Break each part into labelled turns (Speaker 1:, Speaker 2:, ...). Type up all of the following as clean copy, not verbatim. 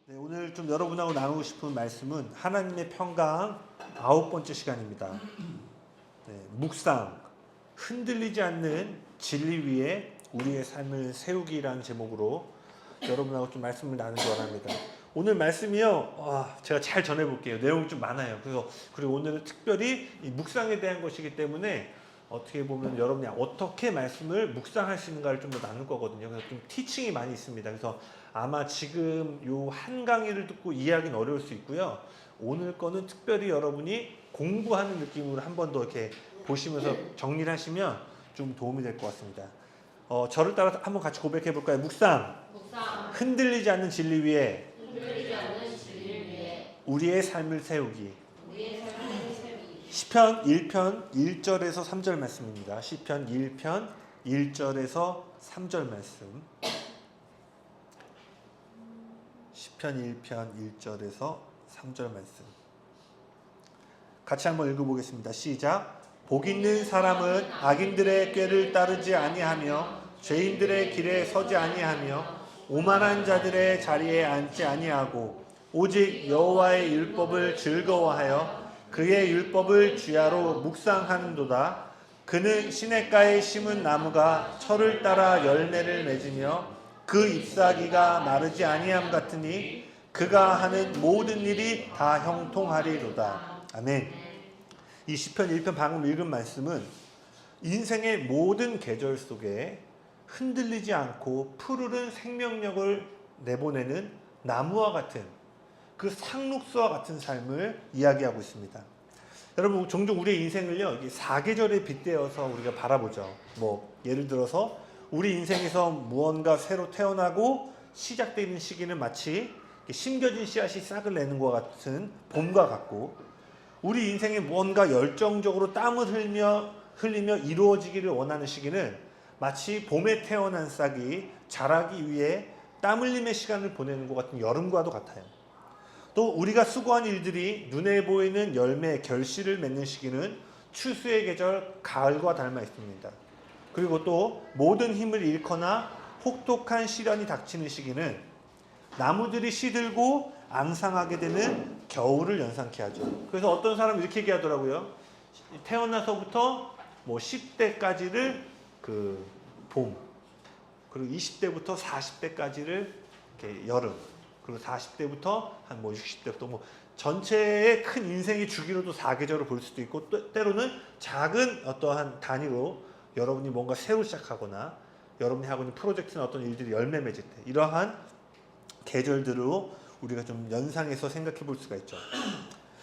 Speaker 1: 네, 오늘 좀 여러분하고 나누고 싶은 말씀은 하나님의 평강 9번째 시간입니다. 네, 묵상, 흔들리지 않는 진리 위에 우리의 삶을 세우기라는 제목으로 여러분하고 좀 말씀을 나누기 원합니다. 오늘 말씀이요, 제가 잘 전해볼게요. 내용이 좀 많아요. 그리고 오늘은 특별히 이 묵상에 대한 것이기 때문에 어떻게 보면 여러분이 어떻게 말씀을 묵상할 수 있는가를 좀 더 나눌 거거든요. 그래서 좀 티칭이 많이 있습니다. 그래서 아마 지금 요 한 강의를 듣고 이해하기는 어려울 수 있고요. 오늘 거는 특별히 여러분이 공부하는 느낌으로 한 번 더 이렇게 보시면서 정리를 하시면 좀 도움이 될 것 같습니다. 저를 따라서 한번 같이 고백해 볼까요? 묵상. 흔들리지 않는 진리 위에 우리의 삶을 세우기. 시편 1편 1절에서 3절 말씀입니다. 시편 1편 1절에서 3절 말씀. 시편 1편 1절에서 3절 말씀. 같이 한번 읽어보겠습니다. 시작. 복 있는 사람은 악인들의 꾀를 따르지 아니하며 죄인들의 길에 서지 아니하며 오만한 자들의 자리에 앉지 아니하고 오직 여호와의 율법을 즐거워하여 그의 율법을 주야로 묵상하는도다. 그는 시냇가에 심은 나무가 철을 따라 열매를 맺으며 그 잎사귀가 마르지 아니함 같으니 그가 하는 모든 일이 다 형통하리로다. 아멘. 이 시편 1편 방금 읽은 말씀은 인생의 모든 계절 속에 흔들리지 않고 푸르른 생명력을 내보내는 나무와 같은 그 상록수와 같은 삶을 이야기하고 있습니다. 여러분, 종종 우리의 인생을요, 사계절에 빗대어서 우리가 바라보죠. 예를 들어서 우리 인생에서 무언가 새로 태어나고 시작되는 시기는 마치 심겨진 씨앗이 싹을 내는 것 같은 봄과 같고, 우리 인생에 무언가 열정적으로 땀을 흘리며 이루어지기를 원하는 시기는 마치 봄에 태어난 싹이 자라기 위해 땀 흘림의 시간을 보내는 것 같은 여름과도 같아요. 또 우리가 수고한 일들이 눈에 보이는 열매, 결실을 맺는 시기는 추수의 계절 가을과 닮아 있습니다. 그리고 또 모든 힘을 잃거나 혹독한 시련이 닥치는 시기는 나무들이 시들고 앙상하게 되는 겨울을 연상케 하죠. 그래서 어떤 사람은 이렇게 얘기하더라고요. 태어나서부터 10대까지를 봄, 그리고 20대부터 40대까지를 여름, 그리고 40대부터 한 60대부터 전체의 큰 인생의 주기로도 4계절을 볼 수도 있고, 때로는 작은 어떠한 단위로 여러분이 뭔가 새로 시작하거나 여러분이 하고 있는 프로젝트나 어떤 일들이 열매 맺을 때 이러한 계절들로 우리가 좀 연상해서 생각해 볼 수가 있죠.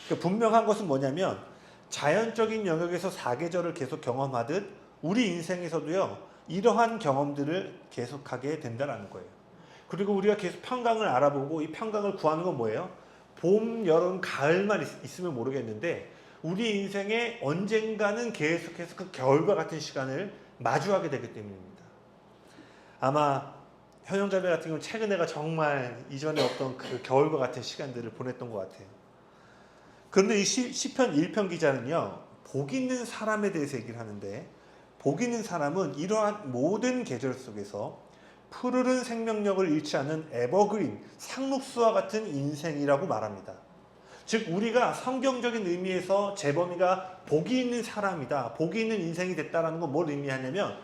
Speaker 1: 그러니까 분명한 것은 뭐냐면 자연적인 영역에서 4계절을 계속 경험하듯 우리 인생에서도요, 이러한 경험들을 계속하게 된다는 거예요. 그리고 우리가 계속 평강을 알아보고 이 평강을 구하는 건 뭐예요? 봄, 여름, 가을만 있으면 모르겠는데 우리 인생에 언젠가는 계속해서 그 겨울과 같은 시간을 마주하게 되기 때문입니다. 아마 현영자매 같은 경우는 최근에가 정말 이전에 없던 그 겨울과 같은 시간들을 보냈던 것 같아요. 그런데 이 시편 1편 기자는요, 복 있는 사람에 대해서 얘기를 하는데, 복 있는 사람은 이러한 모든 계절 속에서 푸르른 생명력을 잃지 않는 에버그린, 상록수와 같은 인생이라고 말합니다. 즉 우리가 성경적인 의미에서 재범이가 복이 있는 사람이다, 복이 있는 인생이 됐다는 건 뭘 의미하냐면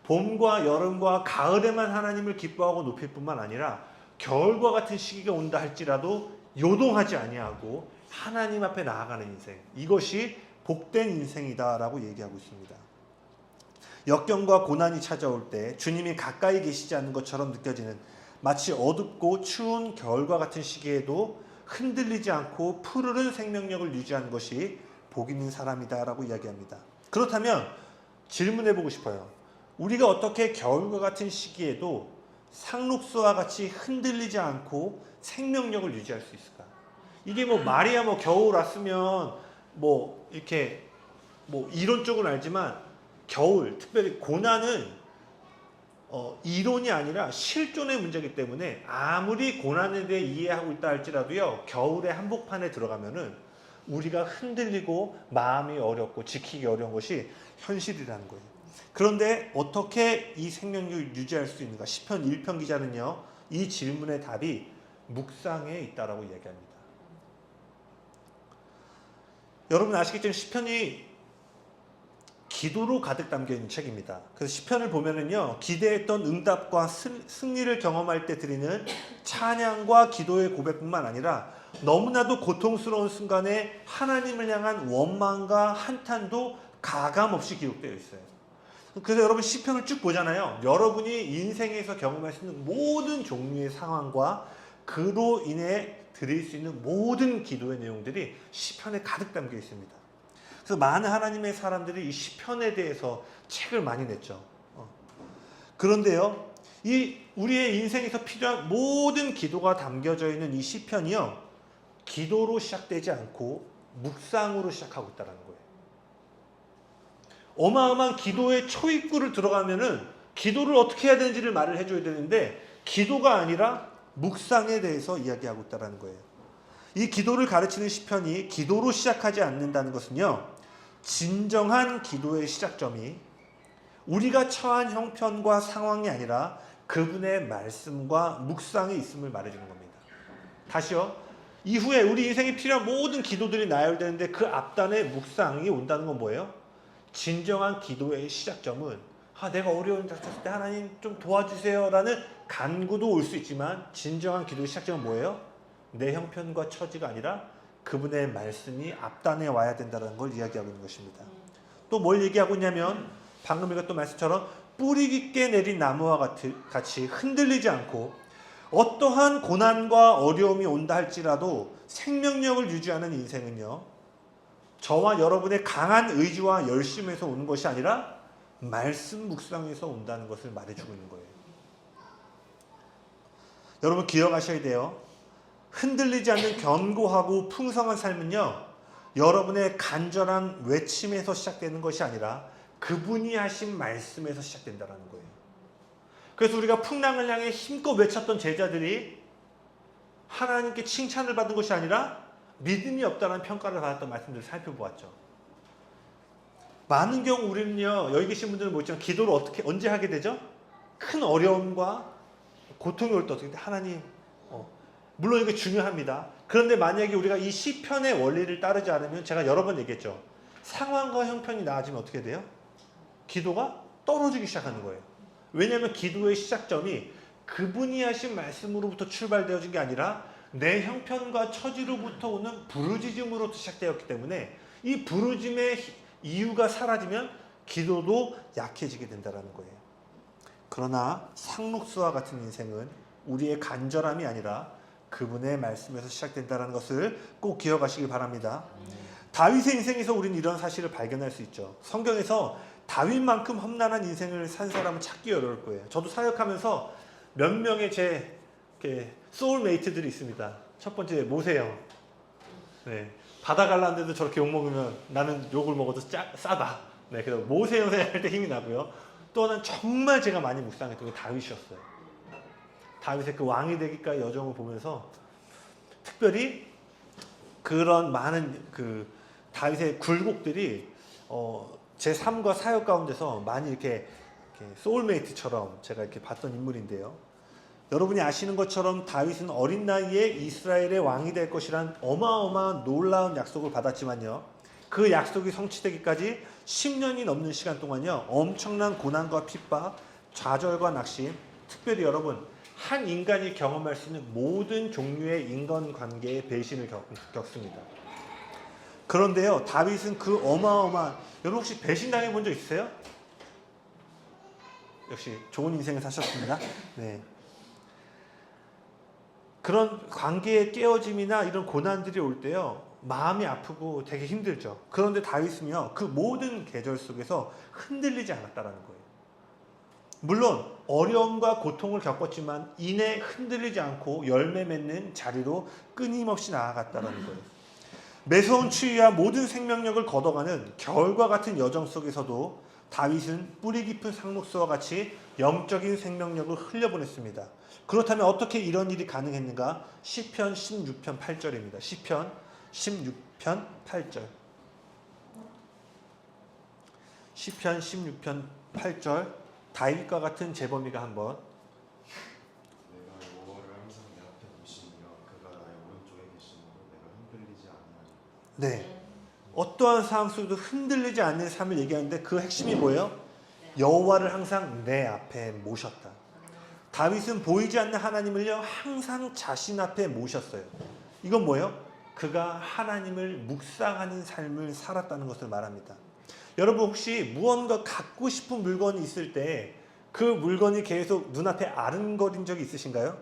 Speaker 1: 봄과 여름과 가을에만 하나님을 기뻐하고 높일 뿐만 아니라 겨울과 같은 시기가 온다 할지라도 요동하지 아니하고 하나님 앞에 나아가는 인생, 이것이 복된 인생이다라고 얘기하고 있습니다. 역경과 고난이 찾아올 때 주님이 가까이 계시지 않는 것처럼 느껴지는 마치 어둡고 추운 겨울과 같은 시기에도 흔들리지 않고 푸르른 생명력을 유지하는 것이 복 있는 사람이다라고 이야기합니다. 그렇다면 질문해보고 싶어요. 우리가 어떻게 겨울과 같은 시기에도 상록수와 같이 흔들리지 않고 생명력을 유지할 수 있을까? 이게 말이야 겨울 왔으면 이렇게 이론적으로는 알지만 겨울, 특별히 고난은 이론이 아니라 실존의 문제이기 때문에 아무리 고난에 대해 이해하고 있다 할지라도요, 겨울의 한복판에 들어가면은 우리가 흔들리고 마음이 어렵고 지키기 어려운 것이 현실이라는 거예요. 그런데 어떻게 이 생명력을 유지할 수 있는가? 시편 1편 기자는요, 이 질문의 답이 묵상에 있다라고 이야기합니다. 여러분 아시겠지만 시편이 기도로 가득 담겨 있는 책입니다. 그래서 시편을 보면은요, 기대했던 응답과 승리를 경험할 때 드리는 찬양과 기도의 고백뿐만 아니라 너무나도 고통스러운 순간에 하나님을 향한 원망과 한탄도 가감없이 기록되어 있어요. 그래서 여러분 시편을 쭉 보잖아요. 여러분이 인생에서 경험할 수 있는 모든 종류의 상황과 그로 인해 드릴 수 있는 모든 기도의 내용들이 시편에 가득 담겨 있습니다. 그래서 많은 하나님의 사람들이 이 시편에 대해서 책을 많이 냈죠. 그런데요, 이 우리의 인생에서 필요한 모든 기도가 담겨져 있는 이 시편이요, 기도로 시작되지 않고 묵상으로 시작하고 있다는 거예요. 어마어마한 기도의 초입구를 들어가면은 기도를 어떻게 해야 되는지를 말을 해줘야 되는데 기도가 아니라 묵상에 대해서 이야기하고 있다는 거예요. 이 기도를 가르치는 시편이 기도로 시작하지 않는다는 것은요, 진정한 기도의 시작점이 우리가 처한 형편과 상황이 아니라 그분의 말씀과 묵상에 있음을 말해주는 겁니다. 다시요. 이후에 우리 인생에 필요한 모든 기도들이 나열되는데 그 앞단에 묵상이 온다는 건 뭐예요? 진정한 기도의 시작점은 내가 어려운 일 닥쳤을 때 하나님 좀 도와주세요 라는 간구도 올 수 있지만 진정한 기도의 시작점은 뭐예요? 내 형편과 처지가 아니라 그분의 말씀이 앞단에 와야 된다는 걸 이야기하고 있는 것입니다. 또 뭘 얘기하고 있냐면 방금 읽었던 말씀처럼 뿌리 깊게 내린 나무와 같이 흔들리지 않고 어떠한 고난과 어려움이 온다 할지라도 생명력을 유지하는 인생은요, 저와 여러분의 강한 의지와 열심에서 오는 것이 아니라 말씀 묵상에서 온다는 것을 말해주고 있는 거예요. 여러분 기억하셔야 돼요. 흔들리지 않는 견고하고 풍성한 삶은요, 여러분의 간절한 외침에서 시작되는 것이 아니라 그분이 하신 말씀에서 시작된다는 거예요. 그래서 우리가 풍랑을 향해 힘껏 외쳤던 제자들이 하나님께 칭찬을 받은 것이 아니라 믿음이 없다는 평가를 받았던 말씀들을 살펴보았죠. 많은 경우 우리는요, 여기 계신 분들은 모르지만 기도를 언제 하게 되죠? 큰 어려움과 고통이 올 때 어떻게 돼? 하나님, 물론 이게 중요합니다. 그런데 만약에 우리가 이 시편의 원리를 따르지 않으면 제가 여러 번 얘기했죠. 상황과 형편이 나아지면 어떻게 돼요? 기도가 떨어지기 시작하는 거예요. 왜냐하면 기도의 시작점이 그분이 하신 말씀으로부터 출발되어진 게 아니라 내 형편과 처지로부터 오는 부르짖음으로부터 시작되었기 때문에 이 부르짖음의 이유가 사라지면 기도도 약해지게 된다는 거예요. 그러나 상록수와 같은 인생은 우리의 간절함이 아니라 그분의 말씀에서 시작된다는 것을 꼭 기억하시기 바랍니다. 다윗의 인생에서 우리는 이런 사실을 발견할 수 있죠. 성경에서 다윗만큼 험난한 인생을 산 사람은 찾기 어려울 거예요. 저도 사역하면서 몇 명의 제 소울메이트들이 있습니다. 첫 번째 모세형. 네, 받아갈라는데도 저렇게 욕먹으면 나는 욕을 먹어도 싸다. 네, 그래서 모세형 생각할 때 힘이 나고요. 또 하나는 정말 제가 많이 묵상했던 게 다윗이었어요. 다윗의 그 왕이 되기까지 여정을 보면서 특별히 그런 많은 그 다윗의 굴곡들이 제 삶과 사역 가운데서 많이 이렇게 소울메이트처럼 제가 이렇게 봤던 인물인데요. 여러분이 아시는 것처럼 다윗은 어린 나이에 이스라엘의 왕이 될 것이란 어마어마한 놀라운 약속을 받았지만요, 그 약속이 성취되기까지 10년이 넘는 시간 동안요, 엄청난 고난과 핍박, 좌절과 낙심, 특별히 여러분 한 인간이 경험할 수 있는 모든 종류의 인간관계의 배신을 겪습니다. 그런데요, 다윗은 그 어마어마한, 여러분 혹시 배신당해 본 적 있으세요? 역시 좋은 인생을 사셨습니다. 네. 그런 관계의 깨어짐이나 이런 고난들이 올 때요, 마음이 아프고 되게 힘들죠. 그런데 다윗은요, 그 모든 계절 속에서 흔들리지 않았다는 거예요. 물론 어려움과 고통을 겪었지만 이내 흔들리지 않고 열매 맺는 자리로 끊임없이 나아갔다는 거예요. 매서운 추위와 모든 생명력을 걷어가는 겨울과 같은 여정 속에서도 다윗은 뿌리 깊은 상록수와 같이 영적인 생명력을 흘려보냈습니다. 그렇다면 어떻게 이런 일이 가능했는가? 시편 16편 8절입니다. 시편 16편 8절. 시편 16편 8절. 다윗과 같은 재범이가 한번.
Speaker 2: 내가 여호와를 항상 내 앞에 두시며
Speaker 1: 네. 어떠한 상황 속에도 흔들리지 않는 삶을 얘기하는데 그 핵심이 뭐예요? 여호와를 항상 내 앞에 모셨다. 다윗은 보이지 않는 하나님을요 항상 자신 앞에 모셨어요. 이건 뭐예요? 그가 하나님을 묵상하는 삶을 살았다는 것을 말합니다. 여러분 혹시 무언가 갖고 싶은 물건이 있을 때 그 물건이 계속 눈앞에 아른거린 적이 있으신가요?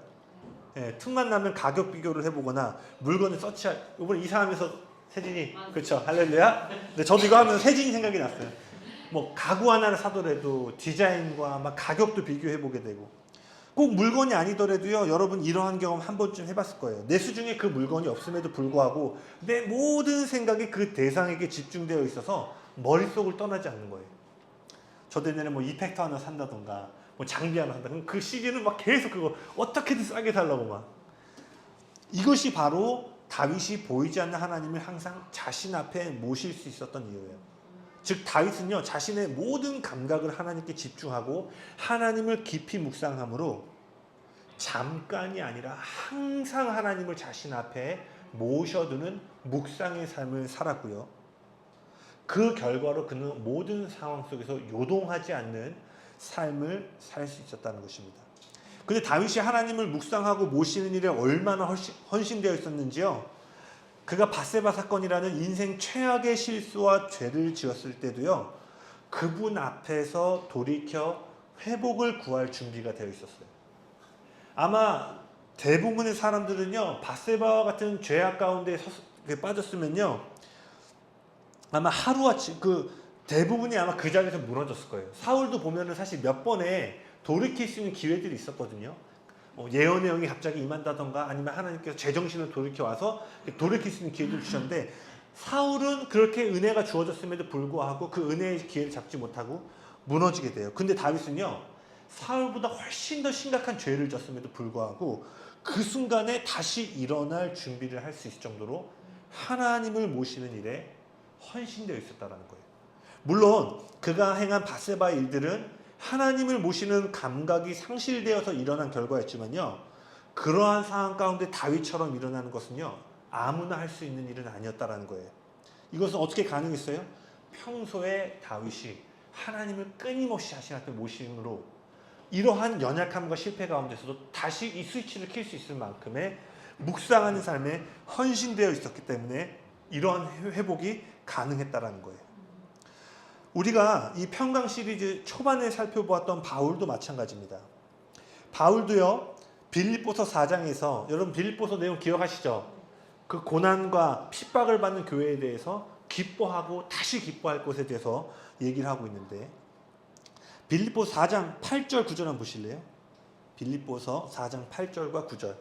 Speaker 1: 예, 틈만 나면 가격 비교를 해보거나 물건을 서치할. 이번에 이사하면서 세진이 그렇죠 할렐루야. 근데 저도 이거 하면서 세진이 생각이 났어요. 뭐 가구 하나를 사더라도 디자인과 막 가격도 비교해보게 되고, 꼭 물건이 아니더라도요 여러분 이러한 경험 한 번쯤 해봤을 거예요. 내 수중에 그 물건이 없음에도 불구하고 내 모든 생각이 그 대상에게 집중되어 있어서 머릿속을 떠나지 않는 거예요. 저도 옛날에 뭐 이펙터 하나 산다던가 뭐 장비 하나 산다. 그럼 그 시즌은 막 계속 그거 어떻게든 싸게 살라고 막. 이것이 바로 다윗이 보이지 않는 하나님을 항상 자신 앞에 모실 수 있었던 이유예요. 즉 다윗은요 자신의 모든 감각을 하나님께 집중하고 하나님을 깊이 묵상함으로 잠깐이 아니라 항상 하나님을 자신 앞에 모셔두는 묵상의 삶을 살았고요. 그 결과로 그는 모든 상황 속에서 요동하지 않는 삶을 살 수 있었다는 것입니다. 근데 다윗이 하나님을 묵상하고 모시는 일에 얼마나 헌신되어 있었는지요. 그가 밧세바 사건이라는 인생 최악의 실수와 죄를 지었을 때도요. 그분 앞에서 돌이켜 회복을 구할 준비가 되어 있었어요. 아마 대부분의 사람들은요. 밧세바와 같은 죄악 가운데 빠졌으면요. 아마 하루아침 대부분이 아마 그 자리에서 무너졌을 거예요. 사울도 보면은 사실 몇 번에 돌이킬 수 있는 기회들이 있었거든요. 예언의 영이 갑자기 임한다던가 아니면 하나님께서 제정신을 돌이켜 와서 돌이킬 수 있는 기회를 주셨는데 사울은 그렇게 은혜가 주어졌음에도 불구하고 그 은혜의 기회를 잡지 못하고 무너지게 돼요. 근데 다윗은요 사울보다 훨씬 더 심각한 죄를 졌음에도 불구하고 그 순간에 다시 일어날 준비를 할 수 있을 정도로 하나님을 모시는 일에 헌신되어 있었다는 거예요. 물론 그가 행한 밧세바의 일들은 하나님을 모시는 감각이 상실되어서 일어난 결과였지만요. 그러한 상황 가운데 다윗처럼 일어나는 것은요. 아무나 할 수 있는 일은 아니었다는 거예요. 이것은 어떻게 가능했어요? 평소에 다윗이 하나님을 끊임없이 자신 앞에 모심으로 이러한 연약함과 실패 가운데서도 다시 이 스위치를 킬 수 있을 만큼의 묵상하는 삶에 헌신되어 있었기 때문에 이러한 회복이 가능했다라는 거예요. 우리가 이 평강 시리즈 초반에 살펴보았던 바울도 마찬가지입니다. 바울도요. 빌립보서 4장에서 여러분 빌립보서 내용 기억하시죠? 그 고난과 핍박을 받는 교회에 대해서 기뻐하고 다시 기뻐할 것에 대해서 얘기를 하고 있는데 빌립보서 4장 8절 9절 한번 보실래요? 빌립보서 4장 8절과 9절.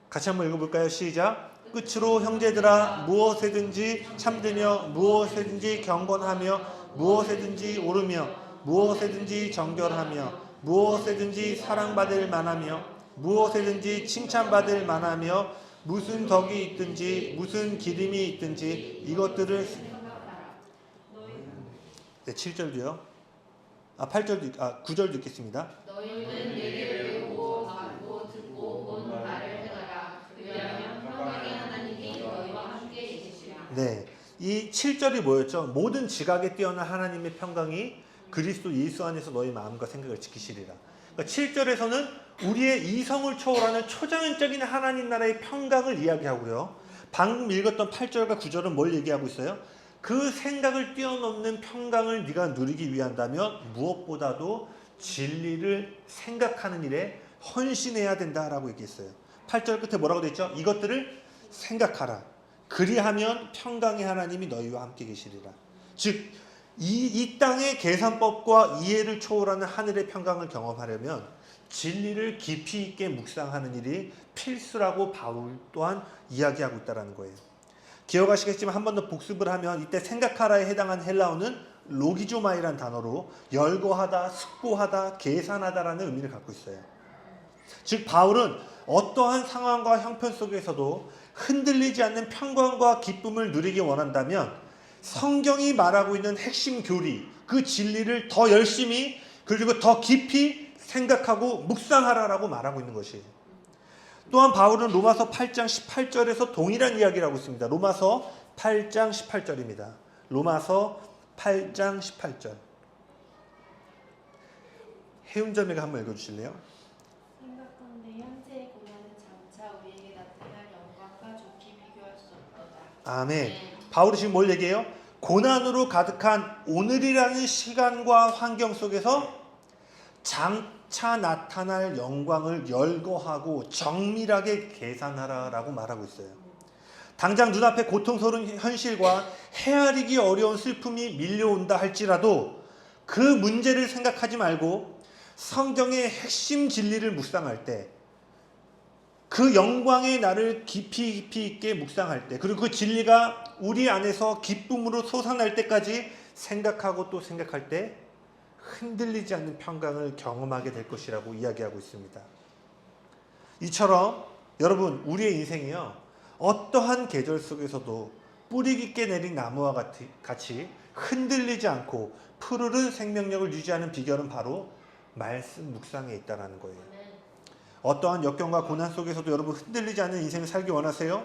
Speaker 1: 같이 한번 읽어볼까요? 시작. 끝으로 형제들아 무엇에든지 참되며 무엇에든지 경건하며 무엇에든지 옳으며 무엇에든지 정결하며 무엇에든지 사랑받을 만하며 무엇에든지 칭찬받을 만하며 무슨 덕이 있든지 무슨 기림이 있든지 이것들을 7절도요. 8절도 9절도 읽겠습니다. 너희는 내게 배우고 받고 듣고 본 말을 행하라. 그리하면 평강의 하나님이 너희와 함께 계시리라. 네, 이 7절이 뭐였죠? 모든 지각에 뛰어난 하나님의 평강이 그리스도 예수 안에서 너희 마음과 생각을 지키시리라. 그러니까 7절에서는 우리의 이성을 초월하는 초자연적인 하나님 나라의 평강을 이야기하고요. 방금 읽었던 8절과 9절은 뭘 얘기하고 있어요? 그 생각을 뛰어넘는 평강을 네가 누리기 위한다면 무엇보다도 진리를 생각하는 일에 헌신해야 된다라고 얘기했어요. 8절 끝에 뭐라고 되어 있죠? 이것들을 생각하라. 그리하면 평강의 하나님이 너희와 함께 계시리라. 즉 이 땅의 계산법과 이해를 초월하는 하늘의 평강을 경험하려면 진리를 깊이 있게 묵상하는 일이 필수라고 바울 또한 이야기하고 있다는 거예요. 기억하시겠지만 한 번 더 복습을 하면 이때 생각하라에 해당한 헬라어는 로기조마이란 단어로 열거하다, 숙고하다, 계산하다라는 의미를 갖고 있어요. 즉 바울은 어떠한 상황과 형편 속에서도 흔들리지 않는 평강과 기쁨을 누리기 원한다면 성경이 말하고 있는 핵심 교리, 그 진리를 더 열심히 그리고 더 깊이 생각하고 묵상하라라고 말하고 있는 것이에요. 또한 바울은 로마서 8장 18절에서 동일한 이야기를 하고 있습니다. 로마서 8장 18절입니다. 로마서 8장 18절. 해운자매가 한번 읽어주실래요?
Speaker 2: 생각하는데 현재의 고난은 장차 우리에게 나타날 영광과 좋게 비교할 수 없도다.
Speaker 1: 아멘. 바울이 지금 뭘 얘기해요? 고난으로 가득한 오늘이라는 시간과 환경 속에서 장차 나타날 영광을 열거하고 정밀하게 계산하라라고 말하고 있어요. 당장 눈앞에 고통스러운 현실과 헤아리기 어려운 슬픔이 밀려온다 할지라도 그 문제를 생각하지 말고 성경의 핵심 진리를 묵상할 때, 그 영광의 나를 깊이 있게 묵상할 때, 그리고 그 진리가 우리 안에서 기쁨으로 솟아날 때까지 생각하고 또 생각할 때 흔들리지 않는 평강을 경험하게 될 것이라고 이야기하고 있습니다. 이처럼 여러분, 우리의 인생이요, 어떠한 계절 속에서도 뿌리 깊게 내린 나무와 같이 흔들리지 않고 푸르른 생명력을 유지하는 비결은 바로 말씀 묵상에 있다는 거예요. 어떠한 역경과 고난 속에서도 여러분 흔들리지 않는 인생을 살기 원하세요?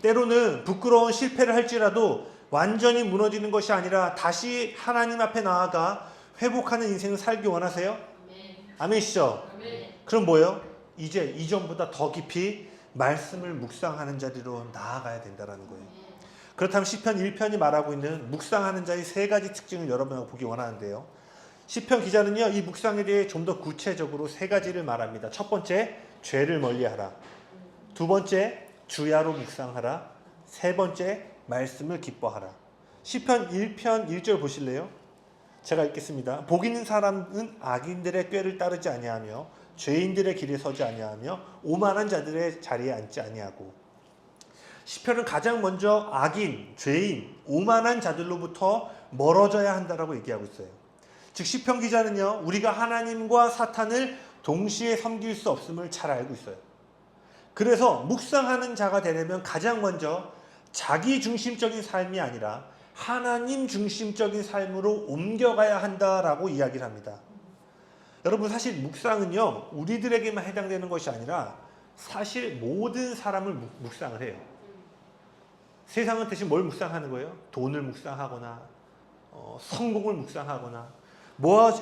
Speaker 1: 때로는 부끄러운 실패를 할지라도 완전히 무너지는 것이 아니라 다시 하나님 앞에 나아가 회복하는 인생을 살기 원하세요? 아멘이시죠? 그럼 뭐예요? 이제 이전보다 더 깊이 말씀을 묵상하는 자리로 나아가야 된다는 거예요. 그렇다면 시편 1편이 말하고 있는 묵상하는 자의 세 가지 특징을 여러분하고 보기 원하는데요. 시편 기자는요, 이 묵상에 대해 좀 더 구체적으로 세 가지를 말합니다. 첫 번째, 죄를 멀리하라. 두 번째, 주야로 묵상하라. 세 번째, 말씀을 기뻐하라. 시편 1편 1절 보실래요? 제가 읽겠습니다. 복 있는 사람은 악인들의 꾀를 따르지 아니하며 죄인들의 길에 서지 아니하며 오만한 자들의 자리에 앉지 아니하고. 시편은 가장 먼저 악인, 죄인, 오만한 자들로부터 멀어져야 한다라고 얘기하고 있어요. 즉 시편 기자는요, 우리가 하나님과 사탄을 동시에 섬길 수 없음을 잘 알고 있어요. 그래서 묵상하는 자가 되려면 가장 먼저 자기 중심적인 삶이 아니라 하나님 중심적인 삶으로 옮겨가야 한다라고 이야기를 합니다. 여러분, 사실 묵상은요, 우리들에게만 해당되는 것이 아니라 사실 모든 사람을 묵상을 해요. 세상은 대신 뭘 묵상하는 거예요? 돈을 묵상하거나 성공을 묵상하거나.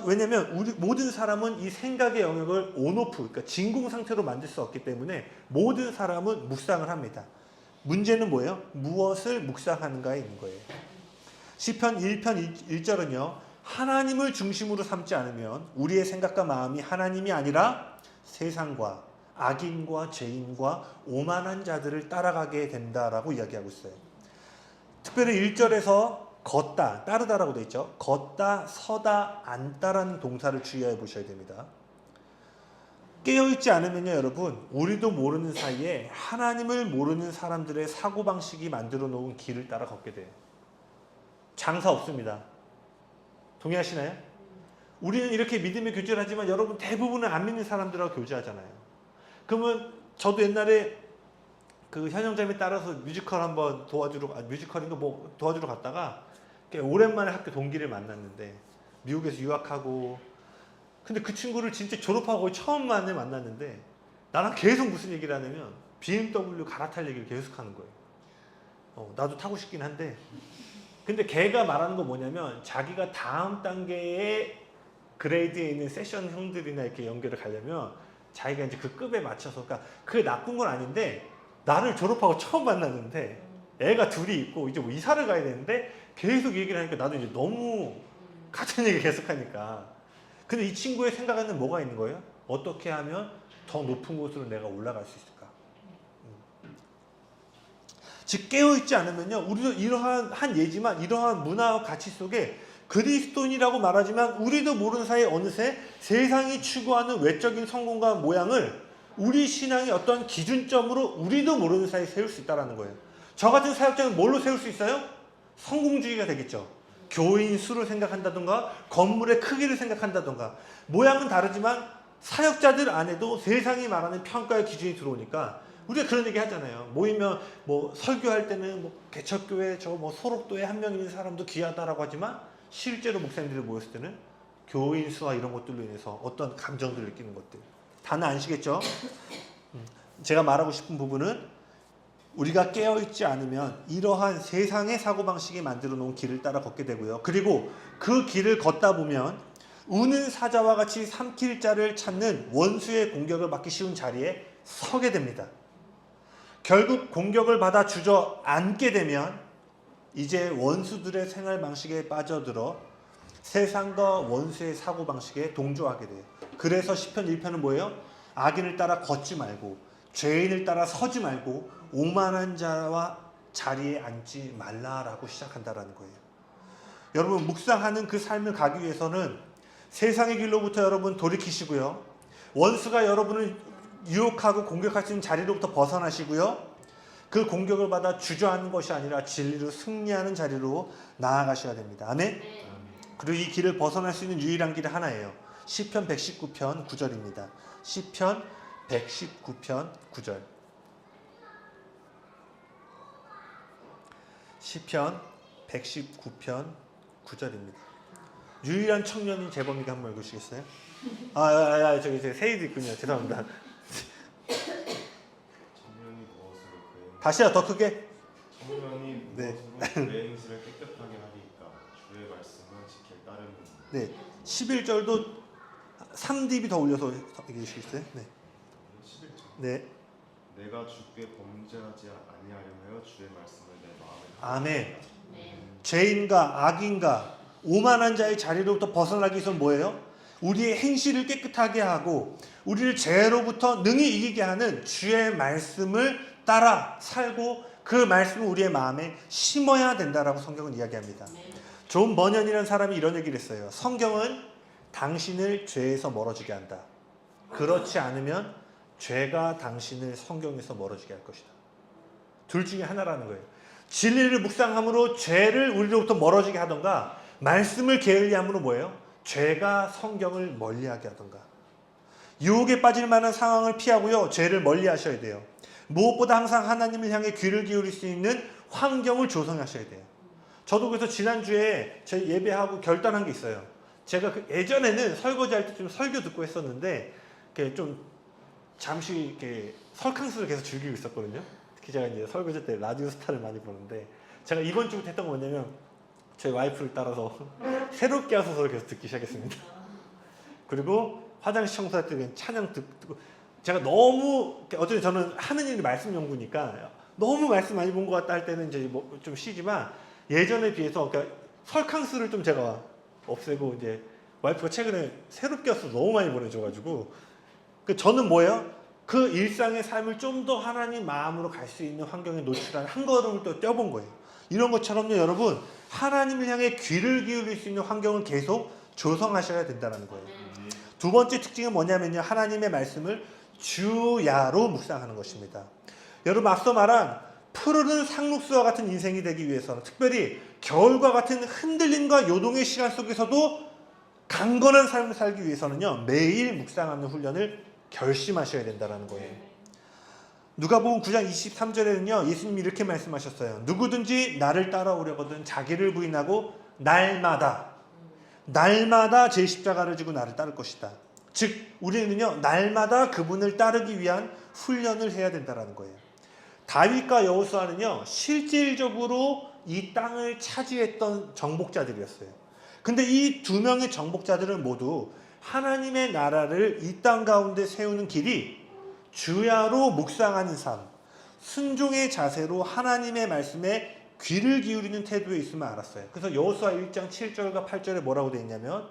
Speaker 1: 왜냐면 우리 모든 사람은 이 생각의 영역을 온오프, 그러니까 진공 상태로 만들 수 없기 때문에 모든 사람은 묵상을 합니다. 문제는 뭐예요? 무엇을 묵상하는가에 있는 거예요. 시편 1편 1절은요, 하나님을 중심으로 삼지 않으면 우리의 생각과 마음이 하나님이 아니라 세상과 악인과 죄인과 오만한 자들을 따라가게 된다라고 이야기하고 있어요. 특별히 1절에서 걷다, 따르다라고 되어 있죠. 걷다, 서다, 앉다라는 동사를 주의해 보셔야 됩니다. 깨어있지 않으면요, 여러분, 우리도 모르는 사이에 하나님을 모르는 사람들의 사고방식이 만들어 놓은 길을 따라 걷게 돼요. 장사 없습니다. 동의하시나요? 우리는 이렇게 믿음의 교제를 하지만 여러분 대부분은 안 믿는 사람들하고 교제하잖아요. 그러면 저도 옛날에 그 현영자매 따라서 뮤지컬 한번 뮤지컬인가 뭐 도와주러 갔다가 오랜만에 학교 동기를 만났는데 미국에서 유학하고, 근데 그 친구를 진짜 졸업하고 처음 만났는데 나랑 계속 무슨 얘기를 하냐면 BMW 갈아탈 얘기를 계속 하는 거예요. 나도 타고 싶긴 한데, 근데 걔가 말하는 거 뭐냐면 자기가 다음 단계의 그레이드에 있는 세션 형들이나 이렇게 연결을 가려면 자기가 이제 그 급에 맞춰서, 그러니까 그게 나쁜 건 아닌데 나를 졸업하고 처음 만났는데 애가 둘이 있고 이제 뭐 이사를 가야 되는데 계속 얘기를 하니까 나도 이제 너무 같은 얘기 계속 하니까. 근데 이 친구의 생각에는 뭐가 있는 거예요? 어떻게 하면 더 높은 곳으로 내가 올라갈 수 있을까? 즉 깨어있지 않으면요, 우리도 이러한 한 예지만 이러한 문화와 가치 속에 그리스도인이라고 말하지만 우리도 모르는 사이에 어느새 세상이 추구하는 외적인 성공과 모양을 우리 신앙의 어떤 기준점으로 우리도 모르는 사이에 세울 수 있다는 거예요. 저 같은 사역자는 뭘로 세울 수 있어요? 성공주의가 되겠죠. 교인 수를 생각한다던가 건물의 크기를 생각한다던가. 모양은 다르지만 사역자들 안에도 세상이 말하는 평가의 기준이 들어오니까 우리가 그런 얘기 하잖아요. 모이면 뭐 설교할 때는 뭐 개척교회 저 뭐 소록도에 한 명 있는 사람도 귀하다라고 하지만 실제로 목사님들이 모였을 때는 교인 수와 이런 것들로 인해서 어떤 감정들을 느끼는 것들. 다는 아시겠죠? 제가 말하고 싶은 부분은 우리가 깨어있지 않으면 이러한 세상의 사고방식이 만들어 놓은 길을 따라 걷게 되고요. 그리고 그 길을 걷다 보면 우는 사자와 같이 삼킬 자를 찾는 원수의 공격을 받기 쉬운 자리에 서게 됩니다. 결국 공격을 받아 주저앉게 되면 이제 원수들의 생활 방식에 빠져들어 세상과 원수의 사고방식에 동조하게 돼요. 그래서 시편 1편은 뭐예요? 악인을 따라 걷지 말고 죄인을 따라 서지 말고 오만한 자와 자리에 앉지 말라라고 시작한다라는 거예요. 여러분 묵상하는 그 삶을 가기 위해서는 세상의 길로부터 여러분 돌이키시고요. 원수가 여러분을 유혹하고 공격할 수 있는 자리로부터 벗어나시고요. 그 공격을 받아 주저하는 것이 아니라 진리로 승리하는 자리로 나아가셔야 됩니다. 아멘? 그리고 이 길을 벗어날 수 있는 유일한 길이 하나예요. 시편 119편 9절입니다. 시편 119편 9절. 시편 119편 9절입니다. 유일한 청년인 재범이가 한번 읽으시겠어요? 저기 세이도 있군요. 죄송합니다.
Speaker 3: 청년이 무엇으로 그의
Speaker 1: 다시요, 더 크게.
Speaker 3: 청년이
Speaker 1: 네.
Speaker 3: 무엇으로 그의 행실을 깨끗하게 하리까 주의 말씀은 지킬 따름이니.
Speaker 1: 네, 11절도 3딥이 더 올려서 읽으시겠어요? 네.
Speaker 3: 11절.
Speaker 1: 네.
Speaker 3: 내가 주께 범죄하지 아니하려 하여 주의 말씀을 내 마음에
Speaker 1: 아멘.
Speaker 2: 네.
Speaker 1: 죄인과 악인과 오만한 자의 자리로부터 벗어나기 위해서 뭐예요? 우리의 행실을 깨끗하게 하고 우리를 죄로부터 능히 이기게 하는 주의 말씀을 따라 살고 그 말씀을 우리의 마음에 심어야 된다라고 성경은 이야기합니다. 존 버년이라는 사람이 이런 얘기를 했어요. 성경은 당신을 죄에서 멀어지게 한다. 그렇지 않으면 죄가 당신을 성경에서 멀어지게 할 것이다. 둘 중에 하나라는 거예요. 진리를 묵상함으로 죄를 우리로부터 멀어지게 하던가 말씀을 게을리함으로 뭐예요? 죄가 성경을 멀리하게 하던가. 유혹에 빠질 만한 상황을 피하고요. 죄를 멀리하셔야 돼요. 무엇보다 항상 하나님을 향해 귀를 기울일 수 있는 환경을 조성하셔야 돼요. 저도 그래서 지난주에 저희 예배하고 결단한 게 있어요. 제가 예전에는 설거지할 때 좀 설교 듣고 했었는데 이렇게 좀 잠시 이렇게 설캉스를 계속 즐기고 있었거든요. 특히 제가 이제 설거지 때 라디오 스타를 많이 보는데 제가 이번 주부터 했던 건 뭐냐면 저희 와이프를 따라서 새롭게 하소서를 계속 듣기 시작했습니다. 그리고 화장실 청소할 때 그냥 찬양 듣고 제가 너무 어쨌든 저는 하는 일이 말씀 연구니까 너무 말씀 많이 본 것 같다 할 때는 이제 뭐 좀 쉬지만 예전에 비해서 그러니까 설캉스를 좀 제가 없애고 이제 와이프가 최근에 새롭게 와서 너무 많이 보내줘가지고 저는 뭐예요? 그 일상의 삶을 좀 더 하나님 마음으로 갈 수 있는 환경에 노출한 한 걸음을 또 떼어본 거예요. 이런 것처럼요, 여러분 하나님을 향해 귀를 기울일 수 있는 환경을 계속 조성하셔야 된다는 거예요. 두 번째 특징은 뭐냐면요, 하나님의 말씀을 주야로 묵상하는 것입니다. 여러분 앞서 말한 푸르른 상록수와 같은 인생이 되기 위해서는 특별히 겨울과 같은 흔들림과 요동의 시간 속에서도 강건한 삶을 살기 위해서는요, 매일 묵상하는 훈련을 결심하셔야 된다는 거예요. 누가복음 9장 23절에는요 예수님이 이렇게 말씀하셨어요. 누구든지 나를 따라오려거든 자기를 부인하고 날마다 제 십자가를 지고 나를 따를 것이다. 즉 우리는요 날마다 그분을 따르기 위한 훈련을 해야 된다는 거예요. 다윗과 여호수아는요 실질적으로 이 땅을 차지했던 정복자들이었어요. 근데 이 두 명의 정복자들은 모두 하나님의 나라를 이 땅 가운데 세우는 길이 주야로 묵상하는 삶, 순종의 자세로 하나님의 말씀에 귀를 기울이는 태도에 있으면 알았어요. 그래서 여호수아 1장 7절과 8절에 뭐라고 되어 있냐면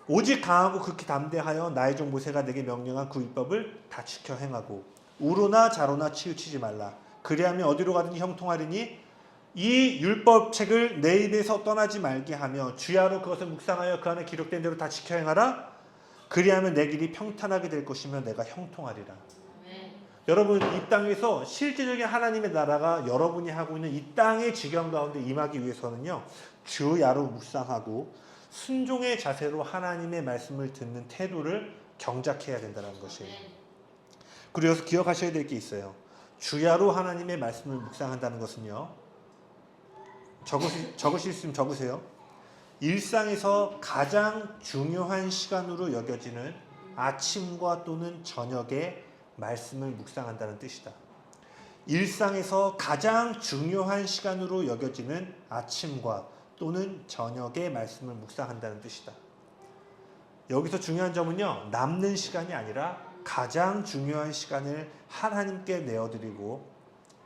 Speaker 1: 오직 강하고 극히 담대하여 나의 종 모세가 내게 명령한 그 율법을 다 지켜 행하고 우로나 좌로나 치우치지 말라. 그리하면 어디로 가든지 형통하리니 이 율법책을 내 입에서 떠나지 말게 하며 주야로 그것을 묵상하여 그 안에 기록된 대로 다 지켜 행하라. 그리하면 내 길이 평탄하게 될 것이며 내가 형통하리라. 여러분 이 땅에서 실질적인 하나님의 나라가 여러분이 하고 있는 이 땅의 지경 가운데 임하기 위해서는요 주야로 묵상하고 순종의 자세로 하나님의 말씀을 듣는 태도를 경작해야 된다는 것이에요. 그리고 기억하셔야 될 게 있어요. 주야로 하나님의 말씀을 묵상한다는 것은요 적으실 수 있으면 적으세요. 일상에서 가장 중요한 시간으로 여겨지는 아침과 또는 저녁에 말씀을 묵상한다는 뜻이다. 일상에서 가장 중요한 시간으로 여겨지는 아침과 또는 저녁에 말씀을 묵상한다는 뜻이다. 여기서 중요한 점은요, 남는 시간이 아니라 가장 중요한 시간을 하나님께 내어드리고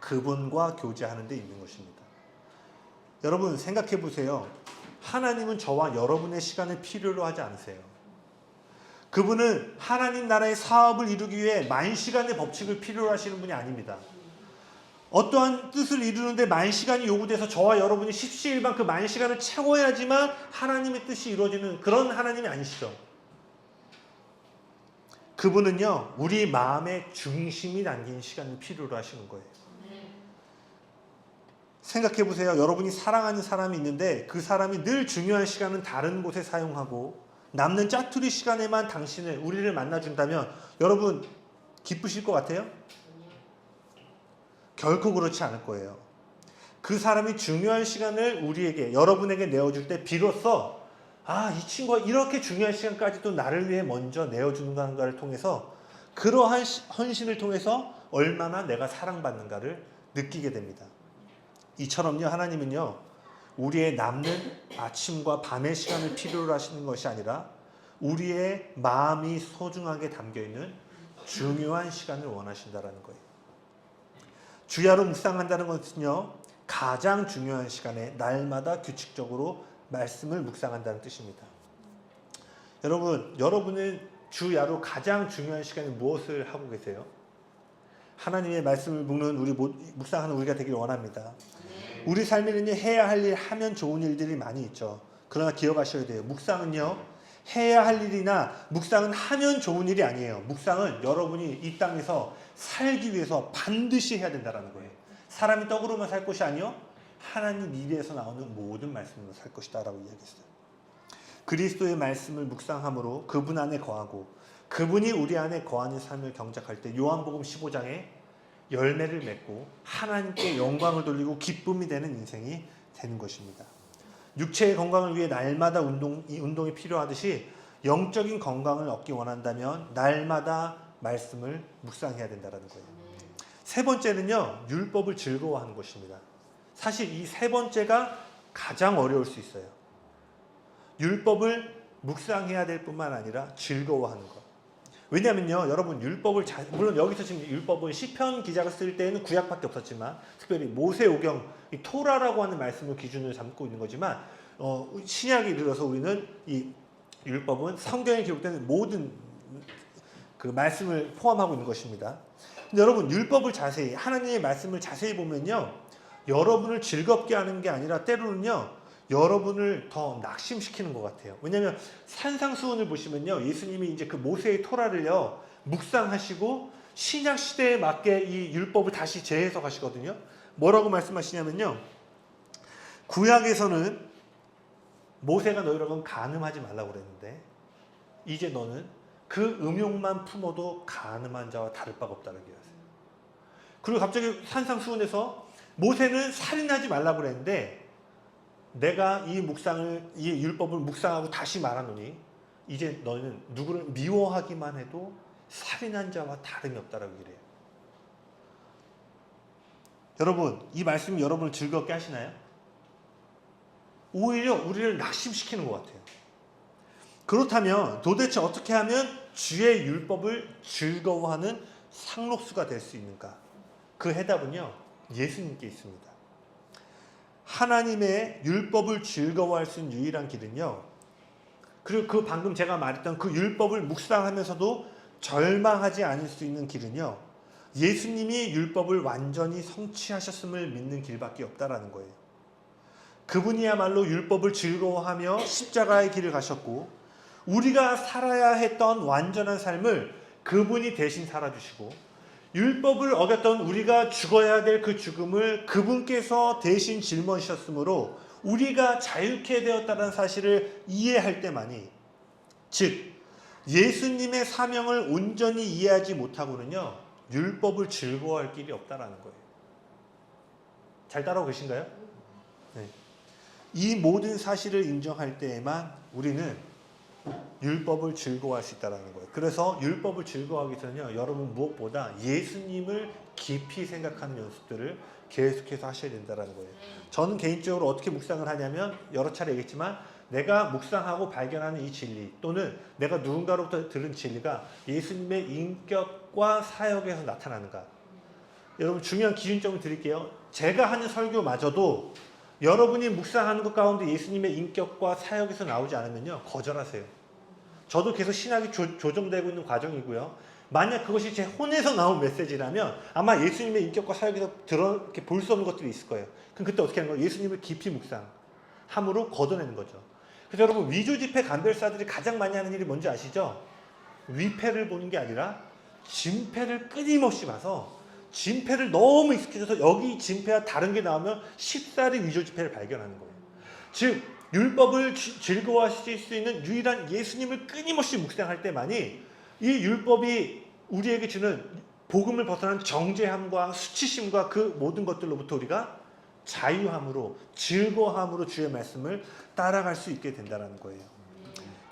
Speaker 1: 그분과 교제하는 데 있는 것입니다. 여러분 생각해 보세요. 하나님은 저와 여러분의 시간을 필요로 하지 않으세요. 그분은 하나님 나라의 사업을 이루기 위해 만시간의 법칙을 필요로 하시는 분이 아닙니다. 어떠한 뜻을 이루는데 만시간이 요구돼서 저와 여러분이 십시일반 그 만시간을 채워야지만 하나님의 뜻이 이루어지는 그런 하나님이 아니시죠. 그분은요, 우리 마음의 중심이 담긴 시간을 필요로 하시는 거예요. 생각해 보세요. 여러분이 사랑하는 사람이 있는데 그 사람이 늘 중요한 시간은 다른 곳에 사용하고 남는 짜투리 시간에만 우리를 만나준다면 여러분 기쁘실 것 같아요? 결코 그렇지 않을 거예요. 그 사람이 중요한 시간을 여러분에게 내어줄 때 비로소 이 친구가 이렇게 중요한 시간까지도 나를 위해 먼저 내어주는가를 통해서 그러한 헌신을 통해서 얼마나 내가 사랑받는가를 느끼게 됩니다. 이처럼요, 하나님은요, 우리의 남는 아침과 밤의 시간을 필요로 하시는 것이 아니라 우리의 마음이 소중하게 담겨있는 중요한 시간을 원하신다는 거예요. 주야로 묵상한다는 것은요, 가장 중요한 시간에 날마다 규칙적으로 말씀을 묵상한다는 뜻입니다. 여러분은 주야로 가장 중요한 시간에 무엇을 하고 계세요? 하나님의 말씀을 묵상하는 우리가 되기를 원합니다. 우리 삶에는요, 해야 할 일, 하면 좋은 일들이 많이 있죠. 그러나 기억하셔야 돼요. 묵상은요, 해야 할 일이나 묵상은 하면 좋은 일이 아니에요. 묵상은 여러분이 이 땅에서 살기 위해서 반드시 해야 된다는 거예요. 사람이 떡으로만 살 것이 아니요, 하나님 입에서 나오는 모든 말씀으로 살 것이다 라고 이야기했어요. 그리스도의 말씀을 묵상함으로 그분 안에 거하고 그분이 우리 안에 거하는 삶을 경작할 때 요한복음 15장에 열매를 맺고 하나님께 영광을 돌리고 기쁨이 되는 인생이 되는 것입니다. 육체의 건강을 위해 날마다 운동이 필요하듯이 영적인 건강을 얻기 원한다면 날마다 말씀을 묵상해야 된다는 거예요. 세 번째는요, 율법을 즐거워하는 것입니다. 사실 이 세 번째가 가장 어려울 수 있어요. 율법을 묵상해야 될 뿐만 아니라 즐거워하는 것. 왜냐면요, 여러분 물론 여기서 지금 율법은 시편 기자가 쓸 때에는 구약밖에 없었지만 특별히 모세오경, 이 토라라고 하는 말씀을 기준으로 삼고 있는 거지만 신약에 이르러서 우리는 이 율법은 성경에 기록되는 모든 그 말씀을 포함하고 있는 것입니다. 근데 여러분 율법을 하나님의 말씀을 자세히 보면요, 여러분을 즐겁게 하는 게 아니라 때로는요, 여러분을 더 낙심시키는 것 같아요. 왜냐하면 산상수훈을 보시면요, 예수님이 이제 그 모세의 토라를요 묵상하시고 신약 시대에 맞게 이 율법을 다시 재해석하시거든요. 뭐라고 말씀하시냐면요, 구약에서는 모세가 너희라고는 간음하지 말라고 그랬는데 이제 너는 그 음욕만 품어도 간음한 자와 다를 바가 없다고 얘기하세요. 그리고 갑자기 산상수훈에서 모세는 살인하지 말라고 그랬는데 내가 이 율법을 묵상하고 다시 말하노니 이제 너는 누구를 미워하기만 해도 살인한 자와 다름이 없다라고 얘기해요. 여러분, 이 말씀이 여러분을 즐겁게 하시나요? 오히려 우리를 낙심시키는 것 같아요. 그렇다면 도대체 어떻게 하면 주의 율법을 즐거워하는 상록수가 될 수 있는가? 그 해답은요, 예수님께 있습니다. 하나님의 율법을 즐거워할 수 있는 유일한 길은요, 그리고 그 방금 제가 말했던 그 율법을 묵상하면서도 절망하지 않을 수 있는 길은요, 예수님이 율법을 완전히 성취하셨음을 믿는 길밖에 없다라는 거예요. 그분이야말로 율법을 즐거워하며 십자가의 길을 가셨고 우리가 살아야 했던 완전한 삶을 그분이 대신 살아주시고 율법을 어겼던 우리가 죽어야 될 그 죽음을 그분께서 대신 짊어지셨으므로 우리가 자유케 되었다는 사실을 이해할 때만이, 즉 예수님의 사명을 온전히 이해하지 못하고는요, 율법을 즐거워할 길이 없다라는 거예요. 잘 따라오고 계신가요? 네. 이 모든 사실을 인정할 때에만 우리는 율법을 즐거워할 수 있다는 거예요. 그래서 율법을 즐거워하기 위해서는요, 여러분 무엇보다 예수님을 깊이 생각하는 연습들을 계속해서 하셔야 된다는 거예요. 저는 개인적으로 어떻게 묵상을 하냐면 여러 차례 얘기했지만 내가 묵상하고 발견하는 이 진리 또는 내가 누군가로부터 들은 진리가 예수님의 인격과 사역에서 나타나는가. 여러분 중요한 기준점을 드릴게요. 제가 하는 설교마저도 여러분이 묵상하는 것 가운데 예수님의 인격과 사역에서 나오지 않으면요, 거절하세요. 저도 계속 신학이 조정되고 있는 과정이고요. 만약 그것이 제 혼에서 나온 메시지라면 아마 예수님의 인격과 사역에서 이렇게 볼 수 없는 것들이 있을 거예요. 그럼 그때 어떻게 하는 거예요? 예수님을 깊이 묵상함으로 걷어내는 거죠. 그래서 여러분 위조 지폐 간별사들이 가장 많이 하는 일이 뭔지 아시죠? 위패를 보는 게 아니라 진패를 끊임없이 봐서 진패를 너무 익숙해져서 여기 진패와 다른 게 나오면 쉽사리 위조 지폐를 발견하는 거예요. 즉 율법을 즐거워하실 수 있는 유일한 예수님을 끊임없이 묵상할 때만이 이 율법이 우리에게 주는 복음을 벗어난 정죄함과 수치심과 그 모든 것들로부터 우리가 자유함으로 즐거워함으로 주의 말씀을 따라갈 수 있게 된다는 거예요.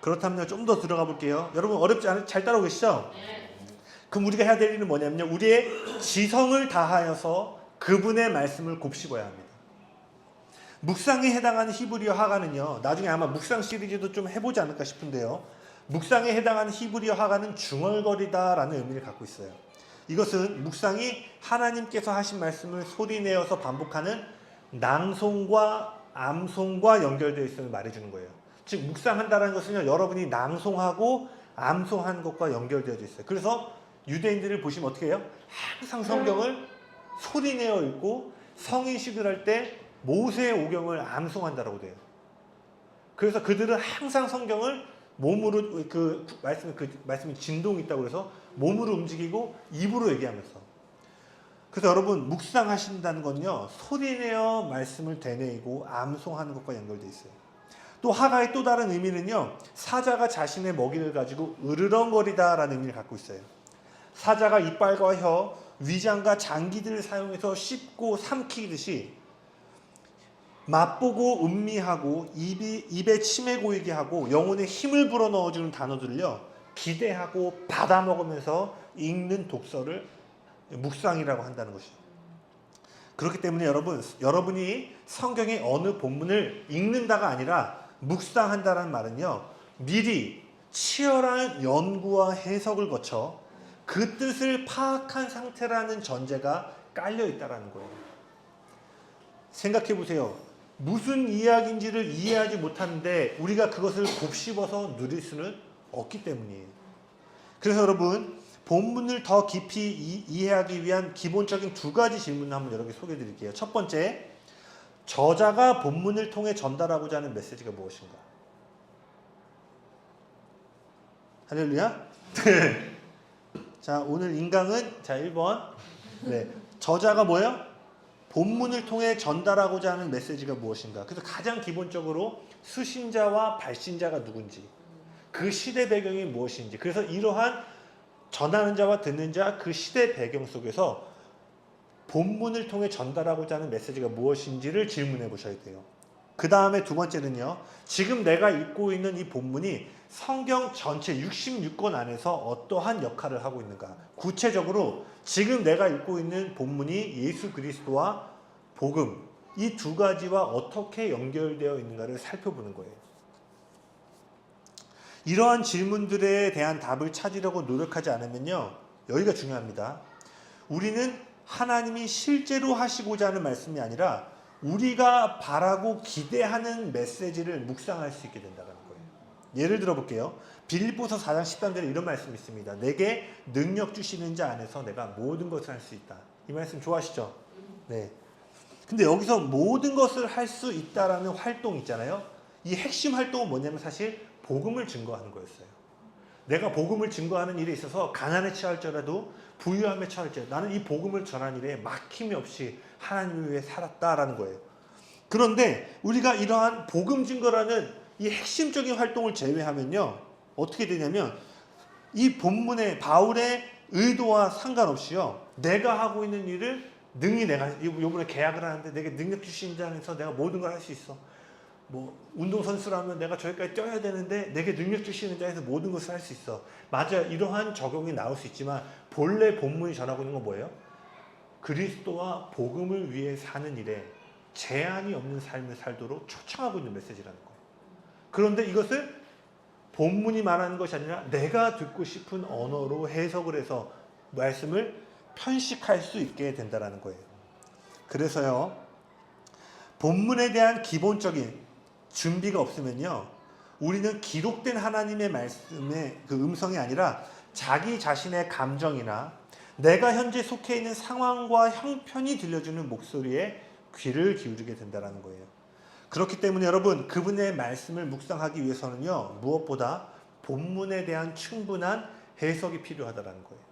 Speaker 1: 그렇다면 좀 더 들어가 볼게요. 여러분 어렵지 않아요? 잘 따라오고 계시죠? 그럼 우리가 해야 될 일은 뭐냐면요, 우리의 지성을 다하여서 그분의 말씀을 곱씹어야 합니다. 묵상에 해당하는 히브리어 하가는요, 나중에 아마 묵상 시리즈도 좀 해보지 않을까 싶은데요, 묵상에 해당하는 히브리어 하가는 중얼거리다라는 의미를 갖고 있어요. 이것은 묵상이 하나님께서 하신 말씀을 소리내어서 반복하는 낭송과 암송과 연결되어 있음을 말해주는 거예요. 즉 묵상한다는 것은요, 여러분이 낭송하고 암송하는 것과 연결되어 있어요. 그래서 유대인들을 보시면 어떻게 해요? 항상 성경을 소리내어 읽고 성인식을 할 때 모세의 오경을 암송한다라고 돼요. 그래서 그들은 항상 성경을 몸으로 말씀이 진동이 있다고 해서 몸으로 움직이고 입으로 얘기하면서. 그래서 여러분 묵상하신다는 건요, 소리내어 말씀을 되뇌이고 암송하는 것과 연결되어 있어요. 또 하가의 또 다른 의미는요, 사자가 자신의 먹이를 가지고 으르렁거리다라는 의미를 갖고 있어요. 사자가 이빨과 혀, 위장과 장기들을 사용해서 씹고 삼키듯이 맛보고 음미하고 입에 침에 고이게 하고 영혼에 힘을 불어넣어주는 단어들을요, 기대하고 받아먹으면서 읽는 독서를 묵상이라고 한다는 것이죠. 그렇기 때문에 여러분이 성경의 어느 본문을 읽는다가 아니라 묵상한다는 말은요, 미리 치열한 연구와 해석을 거쳐 그 뜻을 파악한 상태라는 전제가 깔려 있다는 거예요. 생각해 보세요. 무슨 이야기인지를 이해하지 못하는데 우리가 그것을 곱씹어서 누릴 수는 없기 때문이에요. 그래서 여러분 본문을 더 깊이 이해하기 위한 기본적인 두 가지 질문을 한번 여러분께 소개해 드릴게요. 첫 번째, 저자가 본문을 통해 전달하고자 하는 메시지가 무엇인가? 할렐루야? 자, 오늘 인강은 1번. 네. 저자가 뭐예요? 본문을 통해 전달하고자 하는 메시지가 무엇인가? 그래서 가장 기본적으로 수신자와 발신자가 누군지, 그 시대 배경이 무엇인지, 그래서 이러한 전하는 자와 듣는 자 그 시대 배경 속에서 본문을 통해 전달하고자 하는 메시지가 무엇인지를 질문해 보셔야 돼요. 그 다음에 두 번째는요, 지금 내가 읽고 있는 이 본문이 성경 전체 66권 안에서 어떠한 역할을 하고 있는가. 구체적으로 지금 내가 읽고 있는 본문이 예수 그리스도와 복음, 이 두 가지와 어떻게 연결되어 있는가를 살펴보는 거예요. 이러한 질문들에 대한 답을 찾으려고 노력하지 않으면요, 여기가 중요합니다. 우리는 하나님이 실제로 하시고자 하는 말씀이 아니라 우리가 바라고 기대하는 메시지를 묵상할 수 있게 된다는 거예요. 예를 들어 볼게요. 빌립보서 4장 13절에 이런 말씀이 있습니다. 내게 능력 주시는 자 안에서 내가 모든 것을 할 수 있다. 이 말씀 좋아하시죠? 네. 근데 여기서 모든 것을 할 수 있다라는 활동 있잖아요. 이 핵심 활동은 뭐냐면 사실 복음을 증거하는 거였어요. 내가 복음을 증거하는 일에 있어서 가난에 처할지라도 부유함에 처할지라도 나는 이 복음을 전하는 일에 막힘이 없이 하나님을 위해 살았다라는 거예요. 그런데 우리가 이러한 복음 증거라는 이 핵심적인 활동을 제외하면요, 어떻게 되냐면 이 본문의 바울의 의도와 상관없이요, 내가 하고 있는 일을 능히 내가 이번에 계약을 하는데 내게 능력 주신 자 안에서 내가 모든 걸 할 수 있어. 뭐 운동선수라면 내가 저기까지 뛰어야 되는데 내게 능력 주시는 자에서 모든 것을 할 수 있어. 맞아요. 이러한 적용이 나올 수 있지만 본래 본문이 전하고 있는 건 뭐예요? 그리스도와 복음을 위해 사는 일에 제한이 없는 삶을 살도록 초청하고 있는 메시지라는 거예요. 그런데 이것을 본문이 말하는 것이 아니라 내가 듣고 싶은 언어로 해석을 해서 말씀을 편식할 수 있게 된다는 거예요. 그래서요, 본문에 대한 기본적인 준비가 없으면요, 우리는 기록된 하나님의 말씀의 그 음성이 아니라 자기 자신의 감정이나 내가 현재 속해 있는 상황과 형편이 들려주는 목소리에 귀를 기울이게 된다는 거예요. 그렇기 때문에 여러분, 그분의 말씀을 묵상하기 위해서는요, 무엇보다 본문에 대한 충분한 해석이 필요하다는 거예요.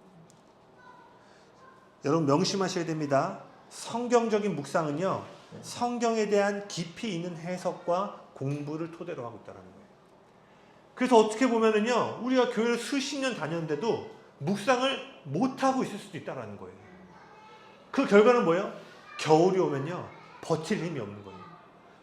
Speaker 1: 여러분 명심하셔야 됩니다. 성경적인 묵상은요, 성경에 대한 깊이 있는 해석과 공부를 토대로 하고 있다는 거예요. 그래서 어떻게 보면은요, 우리가 교회를 수십 년 다녔는데도 묵상을 못하고 있을 수도 있다는 거예요. 그 결과는 뭐예요? 겨울이 오면요, 버틸 힘이 없는 거예요.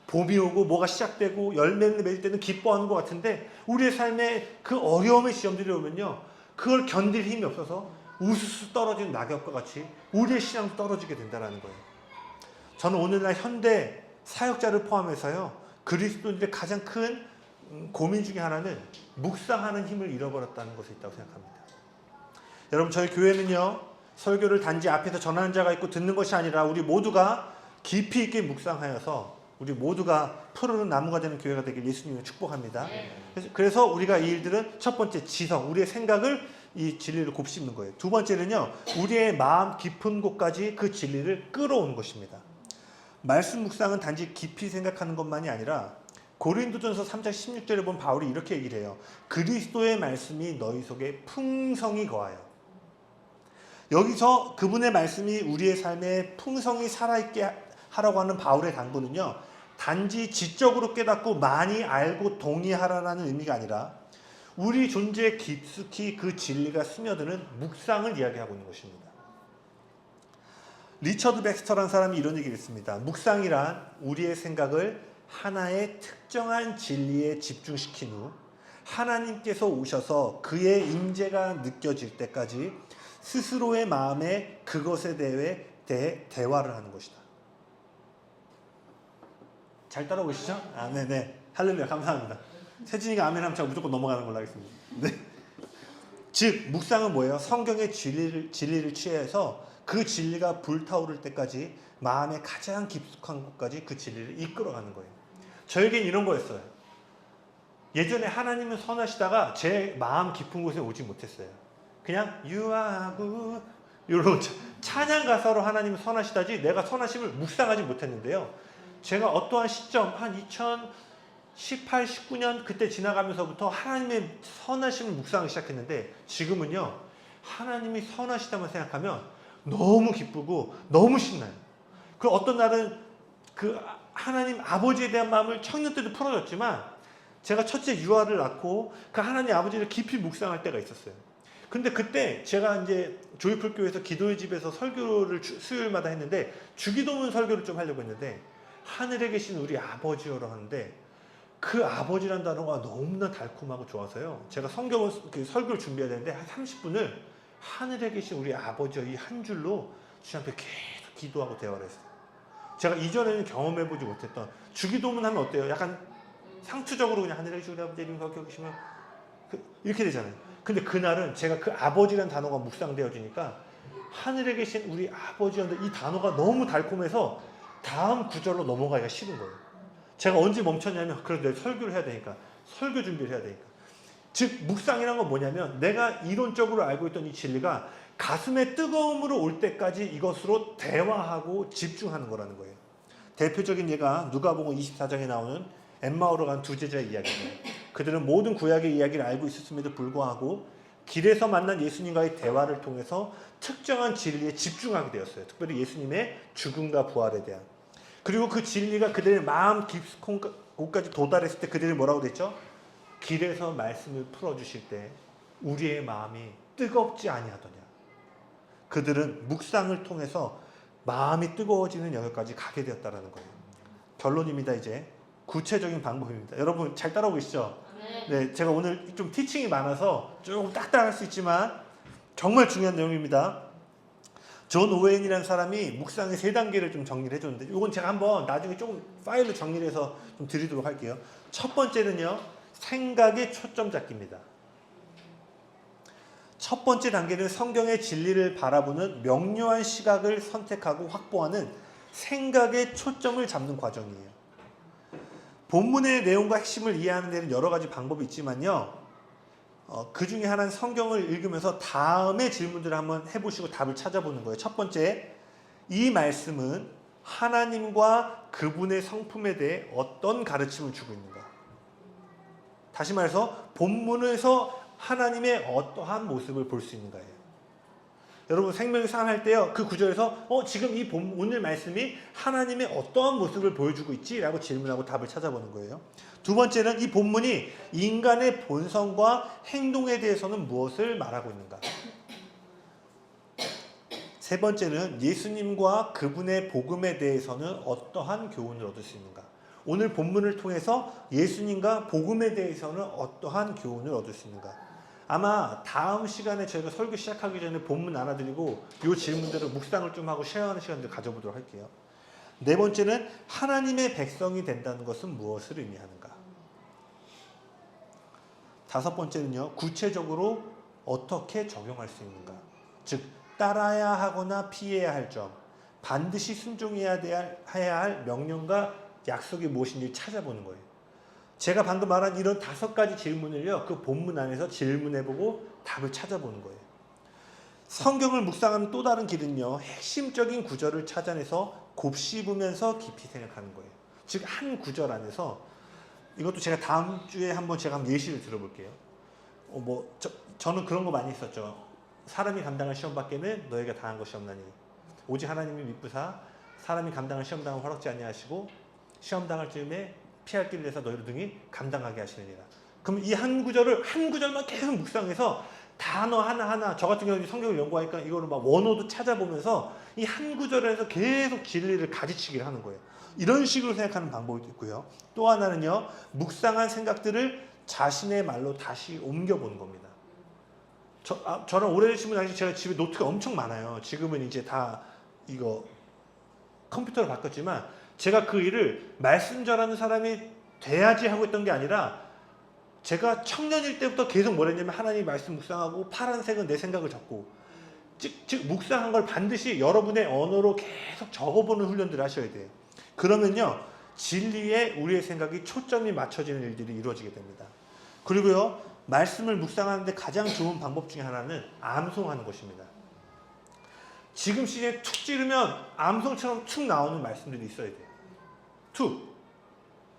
Speaker 1: 봄이 오고 뭐가 시작되고 열매를 맺을 때는 기뻐하는 것 같은데 우리의 삶에 그 어려움의 시험들이 오면요, 그걸 견딜 힘이 없어서 우수수 떨어지는 낙엽과 같이 우리의 신앙도 떨어지게 된다는 거예요. 저는 오늘날 현대 사역자를 포함해서요, 그리스도인들의 가장 큰 고민 중에 하나는 묵상하는 힘을 잃어버렸다는 것에 있다고 생각합니다. 여러분, 저희 교회는요, 설교를 단지 앞에서 전하는 자가 있고 듣는 것이 아니라 우리 모두가 깊이 있게 묵상하여서 우리 모두가 푸르른 나무가 되는 교회가 되길 예수님을 축복합니다. 그래서 우리가 이 일들은 첫 번째 지성, 우리의 생각을 이 진리를 곱씹는 거예요. 두 번째는요, 우리의 마음 깊은 곳까지 그 진리를 끌어오는 것입니다. 말씀 묵상은 단지 깊이 생각하는 것만이 아니라 고린도전서 3장 16절에 보면 바울이 이렇게 얘기를 해요. 그리스도의 말씀이 너희 속에 풍성히 거하여. 여기서 그분의 말씀이 우리의 삶에 풍성히 살아있게 하라고 하는 바울의 당부는요, 단지 지적으로 깨닫고 많이 알고 동의하라는 의미가 아니라 우리 존재에 깊숙이 그 진리가 스며드는 묵상을 이야기하고 있는 것입니다. 리처드 백스터라는 사람이 이런 얘기를 했습니다. 묵상이란 우리의 생각을 하나의 특정한 진리에 집중시킨 후 하나님께서 오셔서 그의 임재가 느껴질 때까지 스스로의 마음에 그것에 대해 대화를 하는 것이다. 잘 따라오시죠? 아, 네네. 할렐루야, 감사합니다. 세진이가 아멘 하면 제가 무조건 넘어가는 걸로 하겠습니다. 네. 즉, 묵상은 뭐예요? 성경의 진리를 취해서 그 진리가 불타오를 때까지 마음의 가장 깊숙한 곳까지 그 진리를 이끌어가는 거예요. 저에겐 이런 거였어요. 예전에 하나님은 선하시다가 제 마음 깊은 곳에 오지 못했어요. 그냥 You are good 이런 찬양 가사로 하나님은 선하시다지 내가 선하심을 묵상하지 못했는데요. 제가 어떠한 시점 한 2018, 19년 그때 지나가면서부터 하나님의 선하심을 묵상하기 시작했는데 지금은요, 하나님이 선하시다만 생각하면 너무 기쁘고 너무 신나요. 그 어떤 날은 그 하나님 아버지에 대한 마음을 청년 때도 풀어졌지만 제가 첫째 유아를 낳고 그 하나님 아버지를 깊이 묵상할 때가 있었어요. 근데 그때 제가 이제 조이풀교회에서 기도의 집에서 설교를 수요일마다 했는데 주기도문 설교를 좀 하려고 했는데 하늘에 계신 우리 아버지여로 하는데 그 아버지란 단어가 너무나 달콤하고 좋아서요. 제가 설교를 준비해야 되는데 한 30분을 하늘에 계신 우리 아버지여 이 한 줄로 주님 앞에 계속 기도하고 대화를 했어요. 제가 이전에는 경험해보지 못했던 주기도문 하면 어때요? 약간 상투적으로 그냥 하늘에 계신 우리 아버지 이름 거기 계시면 이렇게 되잖아요. 근데 그날은 제가 그 아버지란 단어가 묵상되어지니까 하늘에 계신 우리 아버지였는데 이 단어가 너무 달콤해서 다음 구절로 넘어가기가 싫은 거예요. 제가 언제 멈췄냐면 그래도 내가 설교를 해야 되니까 설교 준비를 해야 되니까. 즉 묵상이란 건 뭐냐면 내가 이론적으로 알고 있던 이 진리가 가슴에 뜨거움으로 올 때까지 이것으로 대화하고 집중하는 거라는 거예요. 대표적인 예가 누가복음 24장에 나오는 엠마오로 간 두 제자의 이야기예요. 그들은 모든 구약의 이야기를 알고 있었음에도 불구하고 길에서 만난 예수님과의 대화를 통해서 특정한 진리에 집중하게 되었어요. 특별히 예수님의 죽음과 부활에 대한. 그리고 그 진리가 그들의 마음 깊은 곳까지 도달했을 때 그들이 뭐라고 됐죠? 길에서 말씀을 풀어주실 때 우리의 마음이 뜨겁지 아니하더냐. 그들은 묵상을 통해서 마음이 뜨거워지는 영역까지 가게 되었다는 거예요. 결론입니다. 이제 구체적인 방법입니다. 여러분 잘 따라오고 계시죠?
Speaker 2: 네.
Speaker 1: 네, 제가 오늘 좀 티칭이 많아서 조금 딱딱할 수 있지만 정말 중요한 내용입니다. 존 오웬이라는 사람이 묵상의 3단계를 좀 정리를 해줬는데 이건 제가 한번 나중에 조금 파일로 정리를 해서 좀 드리도록 할게요. 첫 번째는요, 생각의 초점 잡기입니다. 첫 번째 단계는 성경의 진리를 바라보는 명료한 시각을 선택하고 확보하는 생각의 초점을 잡는 과정이에요. 본문의 내용과 핵심을 이해하는 데는 여러 가지 방법이 있지만요, 그 중에 하나는 성경을 읽으면서 다음의 질문들을 한번 해보시고 답을 찾아보는 거예요. 첫 번째, 이 말씀은 하나님과 그분의 성품에 대해 어떤 가르침을 주고 있는가? 다시 말해서 본문에서 하나님의 어떠한 모습을 볼 수 있는가예요. 여러분 생명의 삶 할 때요, 그 구절에서 지금 이 오늘 말씀이 하나님의 어떠한 모습을 보여주고 있지? 라고 질문하고 답을 찾아보는 거예요. 두 번째는 이 본문이 인간의 본성과 행동에 대해서는 무엇을 말하고 있는가? 세 번째는 예수님과 그분의 복음에 대해서는 어떠한 교훈을 얻을 수 있는가? 오늘 본문을 통해서 예수님과 복음에 대해서는 어떠한 교훈을 얻을 수 있는가? 아마 다음 시간에 저희가 설교 시작하기 전에 본문 알아드리고 이 질문들을 묵상을 좀 하고 쉐어하는 시간을 가져보도록 할게요. 네 번째는 하나님의 백성이 된다는 것은 무엇을 의미하는가? 다섯 번째는요, 구체적으로 어떻게 적용할 수 있는가? 즉 따라야 하거나 피해야 할 점, 반드시 순종해야 해야 할 명령과 약속이 무엇인지 찾아보는 거예요. 제가 방금 말한 이런 5가지 질문을요, 그 본문 안에서 질문해보고 답을 찾아보는 거예요. 성경을 묵상하는 또 다른 길은요, 핵심적인 구절을 찾아내서 곱씹으면서 깊이 생각하는 거예요. 즉 한 구절 안에서, 이것도 제가 다음 주에 한번 예시를 들어볼게요. 저는 그런 거 많이 했었죠. 사람이 감당할 시험 밖에는 너희가 당한 것이 없나니 오직 하나님이 미쁘사 사람이 감당할 시험 당을 허락지 아니하시고 시험 당할 즈음에 피할 길을 내서 너희를 등이 감당하게 하시느니라. 그럼 이 한 구절만 계속 묵상해서 단어 하나하나, 저 같은 경우는 성경을 연구하니까 이거를 막 원어도 찾아보면서 이 한 구절에서 계속 진리를 가지치기를 하는 거예요. 이런 식으로 생각하는 방법이 있고요. 또 하나는요, 묵상한 생각들을 자신의 말로 다시 옮겨보는 겁니다. 저는 오래되신 분 당시 제가 집에 노트가 엄청 많아요. 지금은 이제 다 이거 컴퓨터로 바꿨지만 제가 그 일을 말씀 전하는 사람이 돼야지 하고 있던 게 아니라 제가 청년일 때부터 계속 뭘 했냐면 하나님 말씀 묵상하고 파란색은 내 생각을 적고 즉 묵상한 걸 반드시 여러분의 언어로 계속 적어보는 훈련들을 하셔야 돼요. 그러면요, 진리에 우리의 생각이 초점이 맞춰지는 일들이 이루어지게 됩니다. 그리고요, 말씀을 묵상하는데 가장 좋은 방법 중에 하나는 암송하는 것입니다. 지금 시즌에 툭 찌르면 암송처럼 툭 나오는 말씀들이 있어야 돼요. 툭.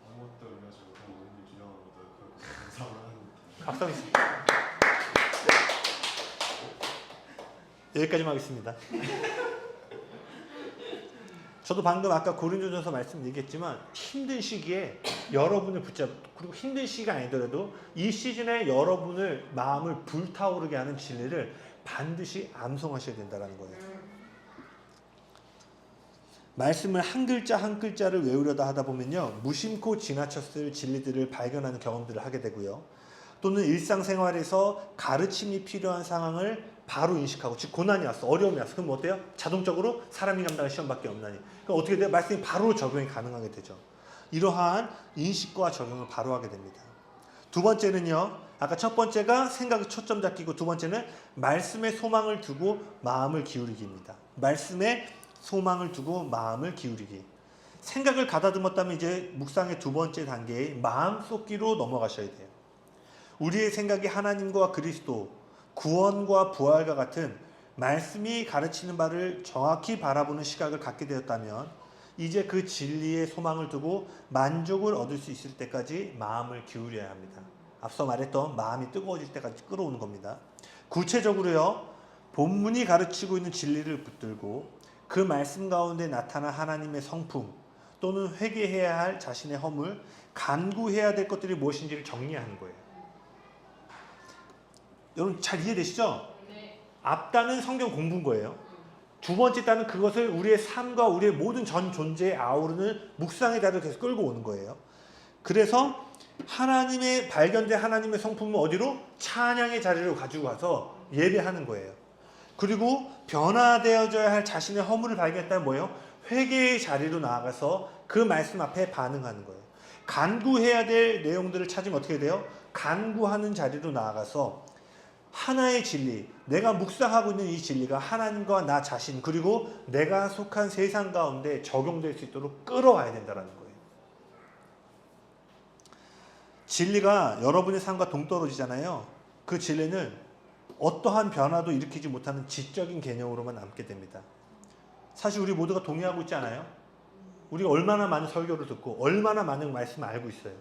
Speaker 3: 아무것도 의미하지 못한 오늘 기념하고도 그렇게 감사를 하는
Speaker 1: 박수 있습니다. 여기까지만 하겠습니다. 저도 방금 아까 고린도전서 말씀 얘기했지만 힘든 시기에 여러분을 그리고 힘든 시기가 아니더라도 이 시즌에 여러분을 마음을 불타오르게 하는 진리를 반드시 암송하셔야 된다는 거예요. 말씀을 한 글자 한 글자를 외우려다 하다 보면요, 무심코 지나쳤을 진리들을 발견하는 경험들을 하게 되고요. 또는 일상생활에서 가르침이 필요한 상황을 바로 인식하고, 즉 고난이 왔어, 어려움이 왔어. 그럼 어때요? 자동적으로 사람이 감당할 시험밖에 없나니. 그럼 어떻게 돼요? 말씀이 바로 적용이 가능하게 되죠. 이러한 인식과 적용을 바로 하게 됩니다. 두 번째는요, 아까 첫 번째가 생각에 초점 잡기고, 두 번째는 말씀에 소망을 두고 마음을 기울이기입니다. 말씀에 소망을 두고 마음을 기울이기. 생각을 가다듬었다면 이제 묵상의 두 번째 단계의 마음 쏟기로 넘어가셔야 돼요. 우리의 생각이 하나님과 그리스도, 구원과 부활과 같은 말씀이 가르치는 바를 정확히 바라보는 시각을 갖게 되었다면 이제 그 진리에 소망을 두고 만족을 얻을 수 있을 때까지 마음을 기울여야 합니다. 앞서 말했던 마음이 뜨거워질 때까지 끌어오는 겁니다. 구체적으로요, 본문이 가르치고 있는 진리를 붙들고 그 말씀 가운데 나타난 하나님의 성품 또는 회개해야 할 자신의 허물, 간구해야 될 것들이 무엇인지를 정리하는 거예요. 여러분 잘 이해되시죠?
Speaker 2: 네.
Speaker 1: 앞단은 성경 공부인 거예요. 두 번째 단은 그것을 우리의 삶과 우리의 모든 전 존재에 아우르는 묵상의 달을 계속 끌고 오는 거예요. 그래서 하나님의 발견된 하나님의 성품은 어디로? 찬양의 자리로 가지고 가서 예배하는 거예요. 그리고 변화되어져야 할 자신의 허물을 발견했다면 뭐예요? 회개의 자리로 나아가서 그 말씀 앞에 반응하는 거예요. 간구해야 될 내용들을 찾으면 어떻게 돼요? 간구하는 자리로 나아가서 하나의 진리, 내가 묵상하고 있는 이 진리가 하나님과 나 자신 그리고 내가 속한 세상 가운데 적용될 수 있도록 끌어와야 된다는 거예요. 진리가 여러분의 삶과 동떨어지잖아요. 그 진리는 어떠한 변화도 일으키지 못하는 지적인 개념으로만 남게 됩니다. 사실 우리 모두가 동의하고 있지 않아요? 우리가 얼마나 많은 설교를 듣고 얼마나 많은 말씀을 알고 있어요.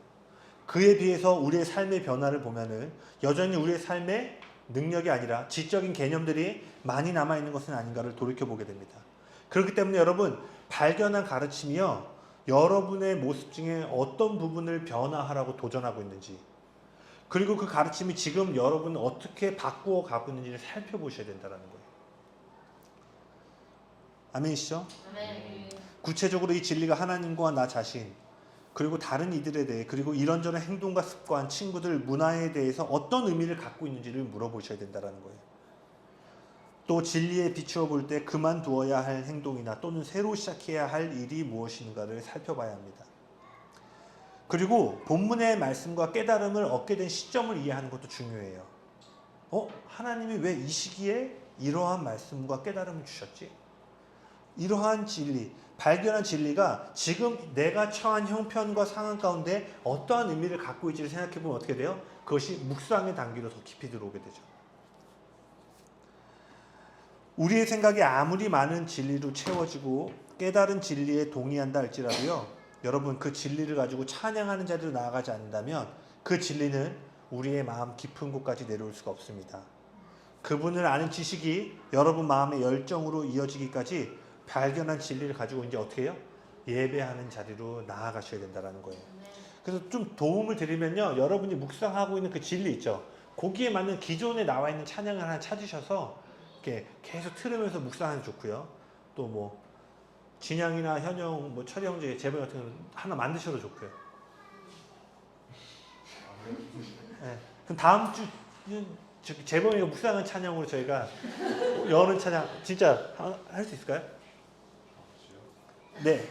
Speaker 1: 그에 비해서 우리의 삶의 변화를 보면은 여전히 우리의 삶의 능력이 아니라 지적인 개념들이 많이 남아있는 것은 아닌가를 돌이켜보게 됩니다. 그렇기 때문에 여러분, 발견한 가르침이요, 여러분의 모습 중에 어떤 부분을 변화하라고 도전하고 있는지, 그리고 그 가르침이 지금 여러분을 어떻게 바꾸어 가고 있는지를 살펴보셔야 된다는 거예요. 아멘이시죠?
Speaker 2: 아멘.
Speaker 1: 구체적으로 이 진리가 하나님과 나 자신, 그리고 다른 이들에 대해, 그리고 이런저런 행동과 습관, 친구들, 문화에 대해서 어떤 의미를 갖고 있는지를 물어보셔야 된다는 거예요. 또 진리에 비추어 볼 때 그만두어야 할 행동이나 또는 새로 시작해야 할 일이 무엇인가를 살펴봐야 합니다. 그리고 본문의 말씀과 깨달음을 얻게 된 시점을 이해하는 것도 중요해요. 하나님이 왜 이 시기에 이러한 말씀과 깨달음을 주셨지? 이러한 진리, 발견한 진리가 지금 내가 처한 형편과 상황 가운데 어떠한 의미를 갖고 있지를 생각해보면 어떻게 돼요? 그것이 묵상의 단계로 더 깊이 들어오게 되죠. 우리의 생각이 아무리 많은 진리로 채워지고 깨달은 진리에 동의한다 할지라도요, 여러분, 그 진리를 가지고 찬양하는 자리로 나아가지 않는다면 그 진리는 우리의 마음 깊은 곳까지 내려올 수가 없습니다. 그분을 아는 지식이 여러분 마음의 열정으로 이어지기까지 발견한 진리를 가지고 이제 어떻게 해요? 예배하는 자리로 나아가셔야 된다는 거예요. 그래서 좀 도움을 드리면요, 여러분이 묵상하고 있는 그 진리 있죠? 거기에 맞는 기존에 나와 있는 찬양을 하나 찾으셔서 이렇게 계속 틀으면서 묵상하는 게 좋고요. 또 뭐 진양이나 현영, 뭐 철이 형제, 재벌 같은 거 하나 만드셔도 좋고요. 네. 그럼 다음 주는 재범이가 묵상한 찬양으로 저희가 여는 찬양 진짜 할 수 있을까요? 네.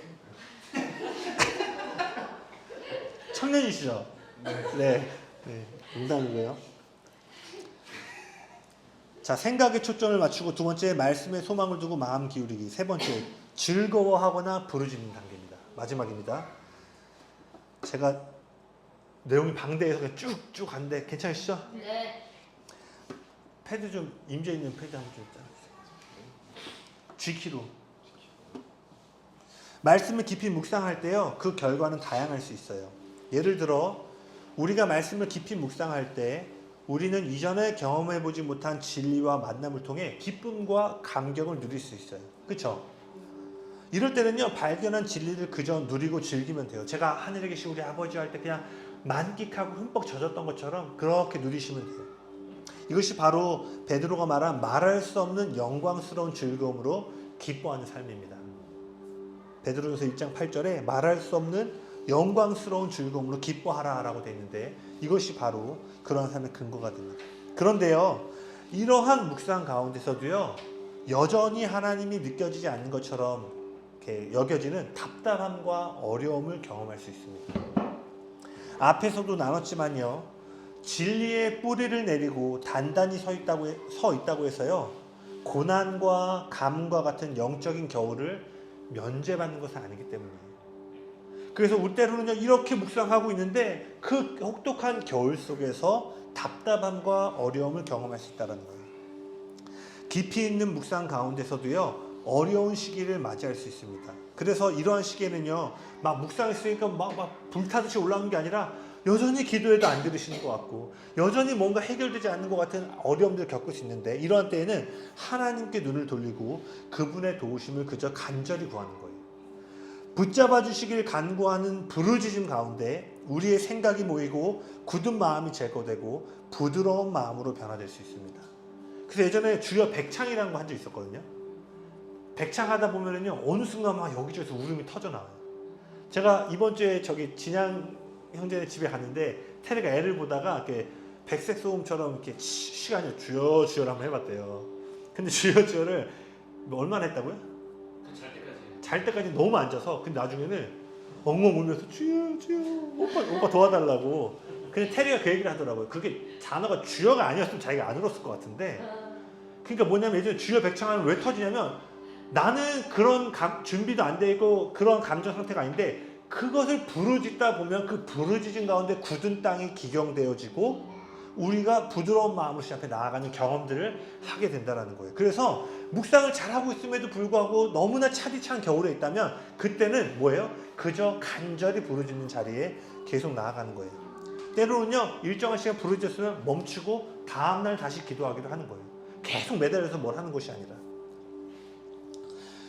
Speaker 1: 청년이시죠? 네. 네. 농담이고요. 자, 생각에 초점을 맞추고 두 번째, 말씀에 소망을 두고 마음 기울이기. 세 번째, 즐거워하거나 부르짖는 단계입니다. 마지막입니다. 제가 내용이 방대해서 그냥 쭉쭉 갔는데 괜찮으시죠?
Speaker 2: 네.
Speaker 1: 패드 좀, 임재 있는 패드 한번 좀 짜주세요. G키로. 말씀을 깊이 묵상할 때요, 그 결과는 다양할 수 있어요. 예를 들어 우리가 말씀을 깊이 묵상할 때 우리는 이전에 경험해보지 못한 진리와 만남을 통해 기쁨과 감격을 누릴 수 있어요. 그렇죠? 이럴 때는요, 발견한 진리를 그저 누리고 즐기면 돼요. 제가 하늘에 계신 우리 아버지와 할 때 그냥 만끽하고 흠뻑 젖었던 것처럼 그렇게 누리시면 돼요. 이것이 바로 베드로가 말한 말할 수 없는 영광스러운 즐거움으로 기뻐하는 삶입니다. 베드로전서 1장 8절에 말할 수 없는 영광스러운 즐거움으로 기뻐하라 라고 되어 있는데 이것이 바로 그러한 삶의 근거가 됩니다. 그런데요, 이러한 묵상 가운데서도요, 여전히 하나님이 느껴지지 않는 것처럼 이렇게 여겨지는 답답함과 어려움을 경험할 수 있습니다. 앞에서도 나눴지만요, 진리의 뿌리를 내리고 단단히 서 있다고 해서요, 고난과 감과 같은 영적인 겨울을 면제받는 것은 아니기 때문이에요. 그래서 우리 때로는요, 이렇게 묵상하고 있는데 그 혹독한 겨울 속에서 답답함과 어려움을 경험할 수 있다는 거예요. 깊이 있는 묵상 가운데서도요, 어려운 시기를 맞이할 수 있습니다. 그래서 이러한 시기에는요, 막 묵상했으니까 막 불타듯이 올라오는 게 아니라 여전히 기도해도 안 들으시는 것 같고 여전히 뭔가 해결되지 않는 것 같은 어려움들을 겪을 수 있는데, 이러한 때에는 하나님께 눈을 돌리고 그분의 도우심을 그저 간절히 구하는 거예요. 붙잡아 주시길 간구하는 부르짖음 가운데 우리의 생각이 모이고 굳은 마음이 제거되고 부드러운 마음으로 변화될 수 있습니다. 그래서 예전에 주여 백창이라는 거 한 적 있었거든요. 백창하다 보면은요, 어느 순간 막 여기저기서 울음이 터져 나와요. 제가 이번 주에 저기 진양 형제네 집에 갔는데 테리가 애를 보다가 이렇게 백색 소음처럼 이렇게 시간이 주여 주여를 한번 해봤대요. 근데 주여 주여를 얼마나 했다고요? 잘 때까지 너무 앉아서. 근데 나중에는 엉엉 울면서 주여 주여 오빠 도와달라고. 근데 테리가 그 얘기를 하더라고요. 그게 단어가 주여가 아니었으면 자기가 안 울었을 것 같은데, 그러니까 뭐냐면 예전에 주여 백창하면 왜 터지냐면 나는 그런 준비도 안 돼 있고 그런 감정 상태가 아닌데 그것을 부르짖다 보면 그 부르짖은 가운데 굳은 땅이 기경되어지고 우리가 부드러운 마음으로 주님 앞에 나아가는 경험들을 하게 된다는 거예요. 그래서 묵상을 잘하고 있음에도 불구하고 너무나 차디찬 겨울에 있다면 그때는 뭐예요? 그저 간절히 부르짖는 자리에 계속 나아가는 거예요. 때로는요, 일정한 시간 부르짖었으면 멈추고 다음날 다시 기도하기도 하는 거예요. 계속 매달려서 뭘 하는 것이 아니라.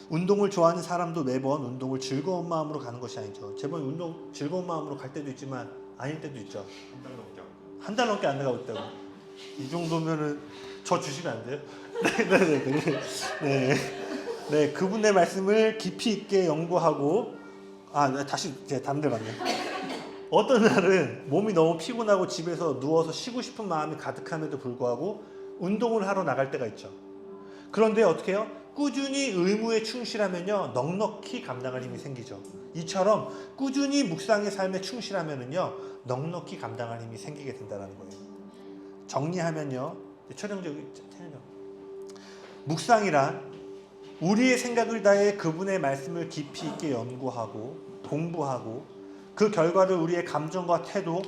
Speaker 1: 운동을 좋아하는 사람도 매번 운동을 즐거운 마음으로 가는 것이 아니죠. 제발 운동 즐거운 마음으로 갈 때도 있지만 아닐 때도 있죠. 한 달 넘게 안 나가고 있다고. 이 정도면은 저 주시면 안 돼요? 네, 그분의 말씀을 깊이 있게 연구하고, 다시 제가 다른 데 갔네요. 어떤 날은 몸이 너무 피곤하고 집에서 누워서 쉬고 싶은 마음이 가득함에도 불구하고 운동을 하러 나갈 때가 있죠. 그런데 어떻게 해요? 꾸준히 의무에 충실하면요, 넉넉히 감당할 힘이 생기죠. 이처럼 꾸준히 묵상의 삶에 충실하면은요, 넉넉히 감당할 힘이 생기게 된다는 거예요. 정리하면요, 묵상이란 우리의 생각을 다해 그분의 말씀을 깊이 있게 연구하고 공부하고 그 결과를 우리의 감정과 태도,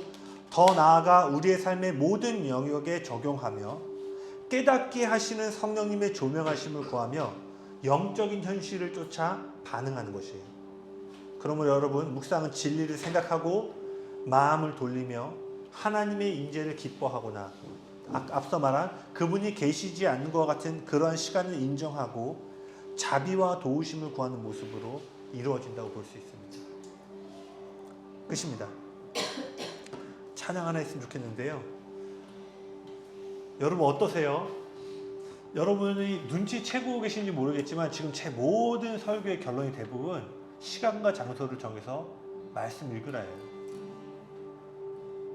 Speaker 1: 더 나아가 우리의 삶의 모든 영역에 적용하며 깨닫게 하시는 성령님의 조명하심을 구하며 영적인 현실을 쫓아 반응하는 것이에요. 그러므로 여러분, 묵상은 진리를 생각하고 마음을 돌리며 하나님의 임재를 기뻐하거나 앞서 말한 그분이 계시지 않는 것과 같은 그러한 시간을 인정하고 자비와 도우심을 구하는 모습으로 이루어진다고 볼 수 있습니다. 끝입니다. 찬양 하나 했으면 좋겠는데요. 여러분 어떠세요? 여러분이 눈치채고 계신지 모르겠지만 지금 제 모든 설교의 결론이 대부분 시간과 장소를 정해서 말씀 읽으라예요.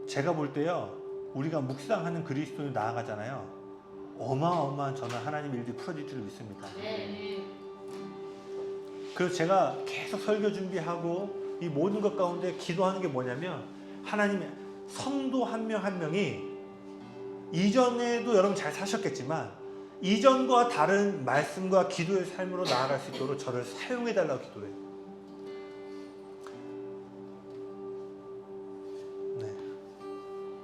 Speaker 1: 제가 볼 때요, 우리가 묵상하는 그리스도로 나아가잖아요. 어마어마한 저는 하나님 일들이 풀어질 줄 믿습니다. 그래서 제가 계속 설교 준비하고 이 모든 것 가운데 기도하는 게 뭐냐면, 하나님의 성도 한 명 한 명이 이전에도 여러분 잘 사셨겠지만 이전과 다른 말씀과 기도의 삶으로 나아갈 수 있도록 저를 사용해달라고 기도해요.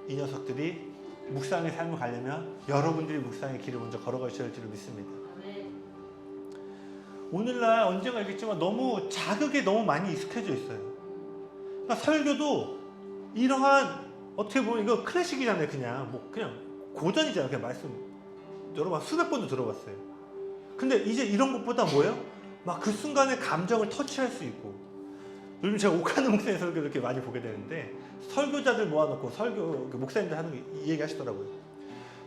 Speaker 1: 이 녀석들이 묵상의 삶을 가려면 여러분들이 묵상의 길을 먼저 걸어가셔야 할 줄을 믿습니다. 오늘날 언젠가 알겠지만 너무 자극에 너무 많이 익숙해져 있어요. 그러니까 설교도 이러한, 어떻게 보면 이거 클래식이잖아요. 그냥 고전이잖아요. 그냥 말씀 여러분 수백 번도 들어봤어요. 근데 이제 이런 것보다 뭐예요? 막 그 순간의 감정을 터치할 수 있고. 요즘 제가 옥하는 목사님 설교를 이렇게 많이 보게 되는데, 설교자들 모아놓고 목사님들 하는 이 얘기 하시더라고요.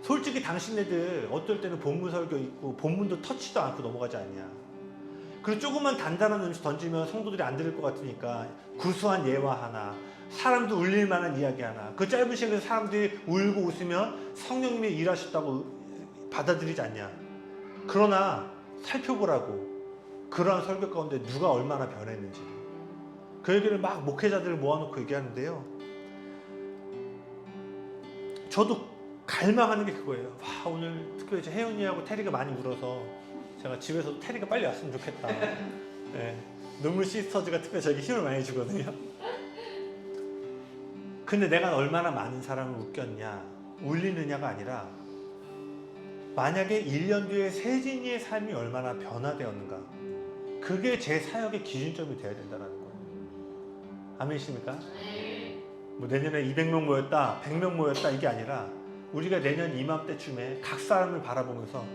Speaker 1: 솔직히 당신네들 어떨 때는 본문 설교 있고 본문도 터치도 않고 넘어가지 않냐. 그리고 조금만 단단한 음식 던지면 성도들이 안 들을 것 같으니까 구수한 예화 하나, 사람도 울릴 만한 이야기 하나, 그 짧은 시간에서 사람들이 울고 웃으면 성령님이 일하셨다고 받아들이지 않냐. 그러나 살펴보라고, 그러한 설교 가운데 누가 얼마나 변했는지. 그 얘기를 막 목회자들을 모아놓고 얘기하는데요, 저도 갈망하는 게 그거예요. 와, 오늘 특별히 혜연이하고 테리가 많이 울어서 제가 집에서 테리가 빨리 왔으면 좋겠다. 네, 눈물 시스터즈가 특별히 저에게 힘을 많이 주거든요. 근데 내가 얼마나 많은 사람을 웃겼냐, 울리느냐가 아니라 만약에 1년 뒤에 세진이의 삶이 얼마나 변화되었는가, 그게 제 사역의 기준점이 되어야 된다는 거예요. 아멘이십니까? 뭐 내년에 200명 모였다, 100명 모였다, 이게 아니라 우리가 내년 이맘때쯤에 각 사람을 바라보면서 와,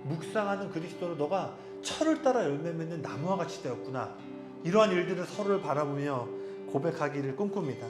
Speaker 1: 묵상하는 그리스도로 너가 철을 따라 열매 맺는 나무와 같이 되었구나, 이러한 일들을 서로를 바라보며 고백하기를 꿈꿉니다.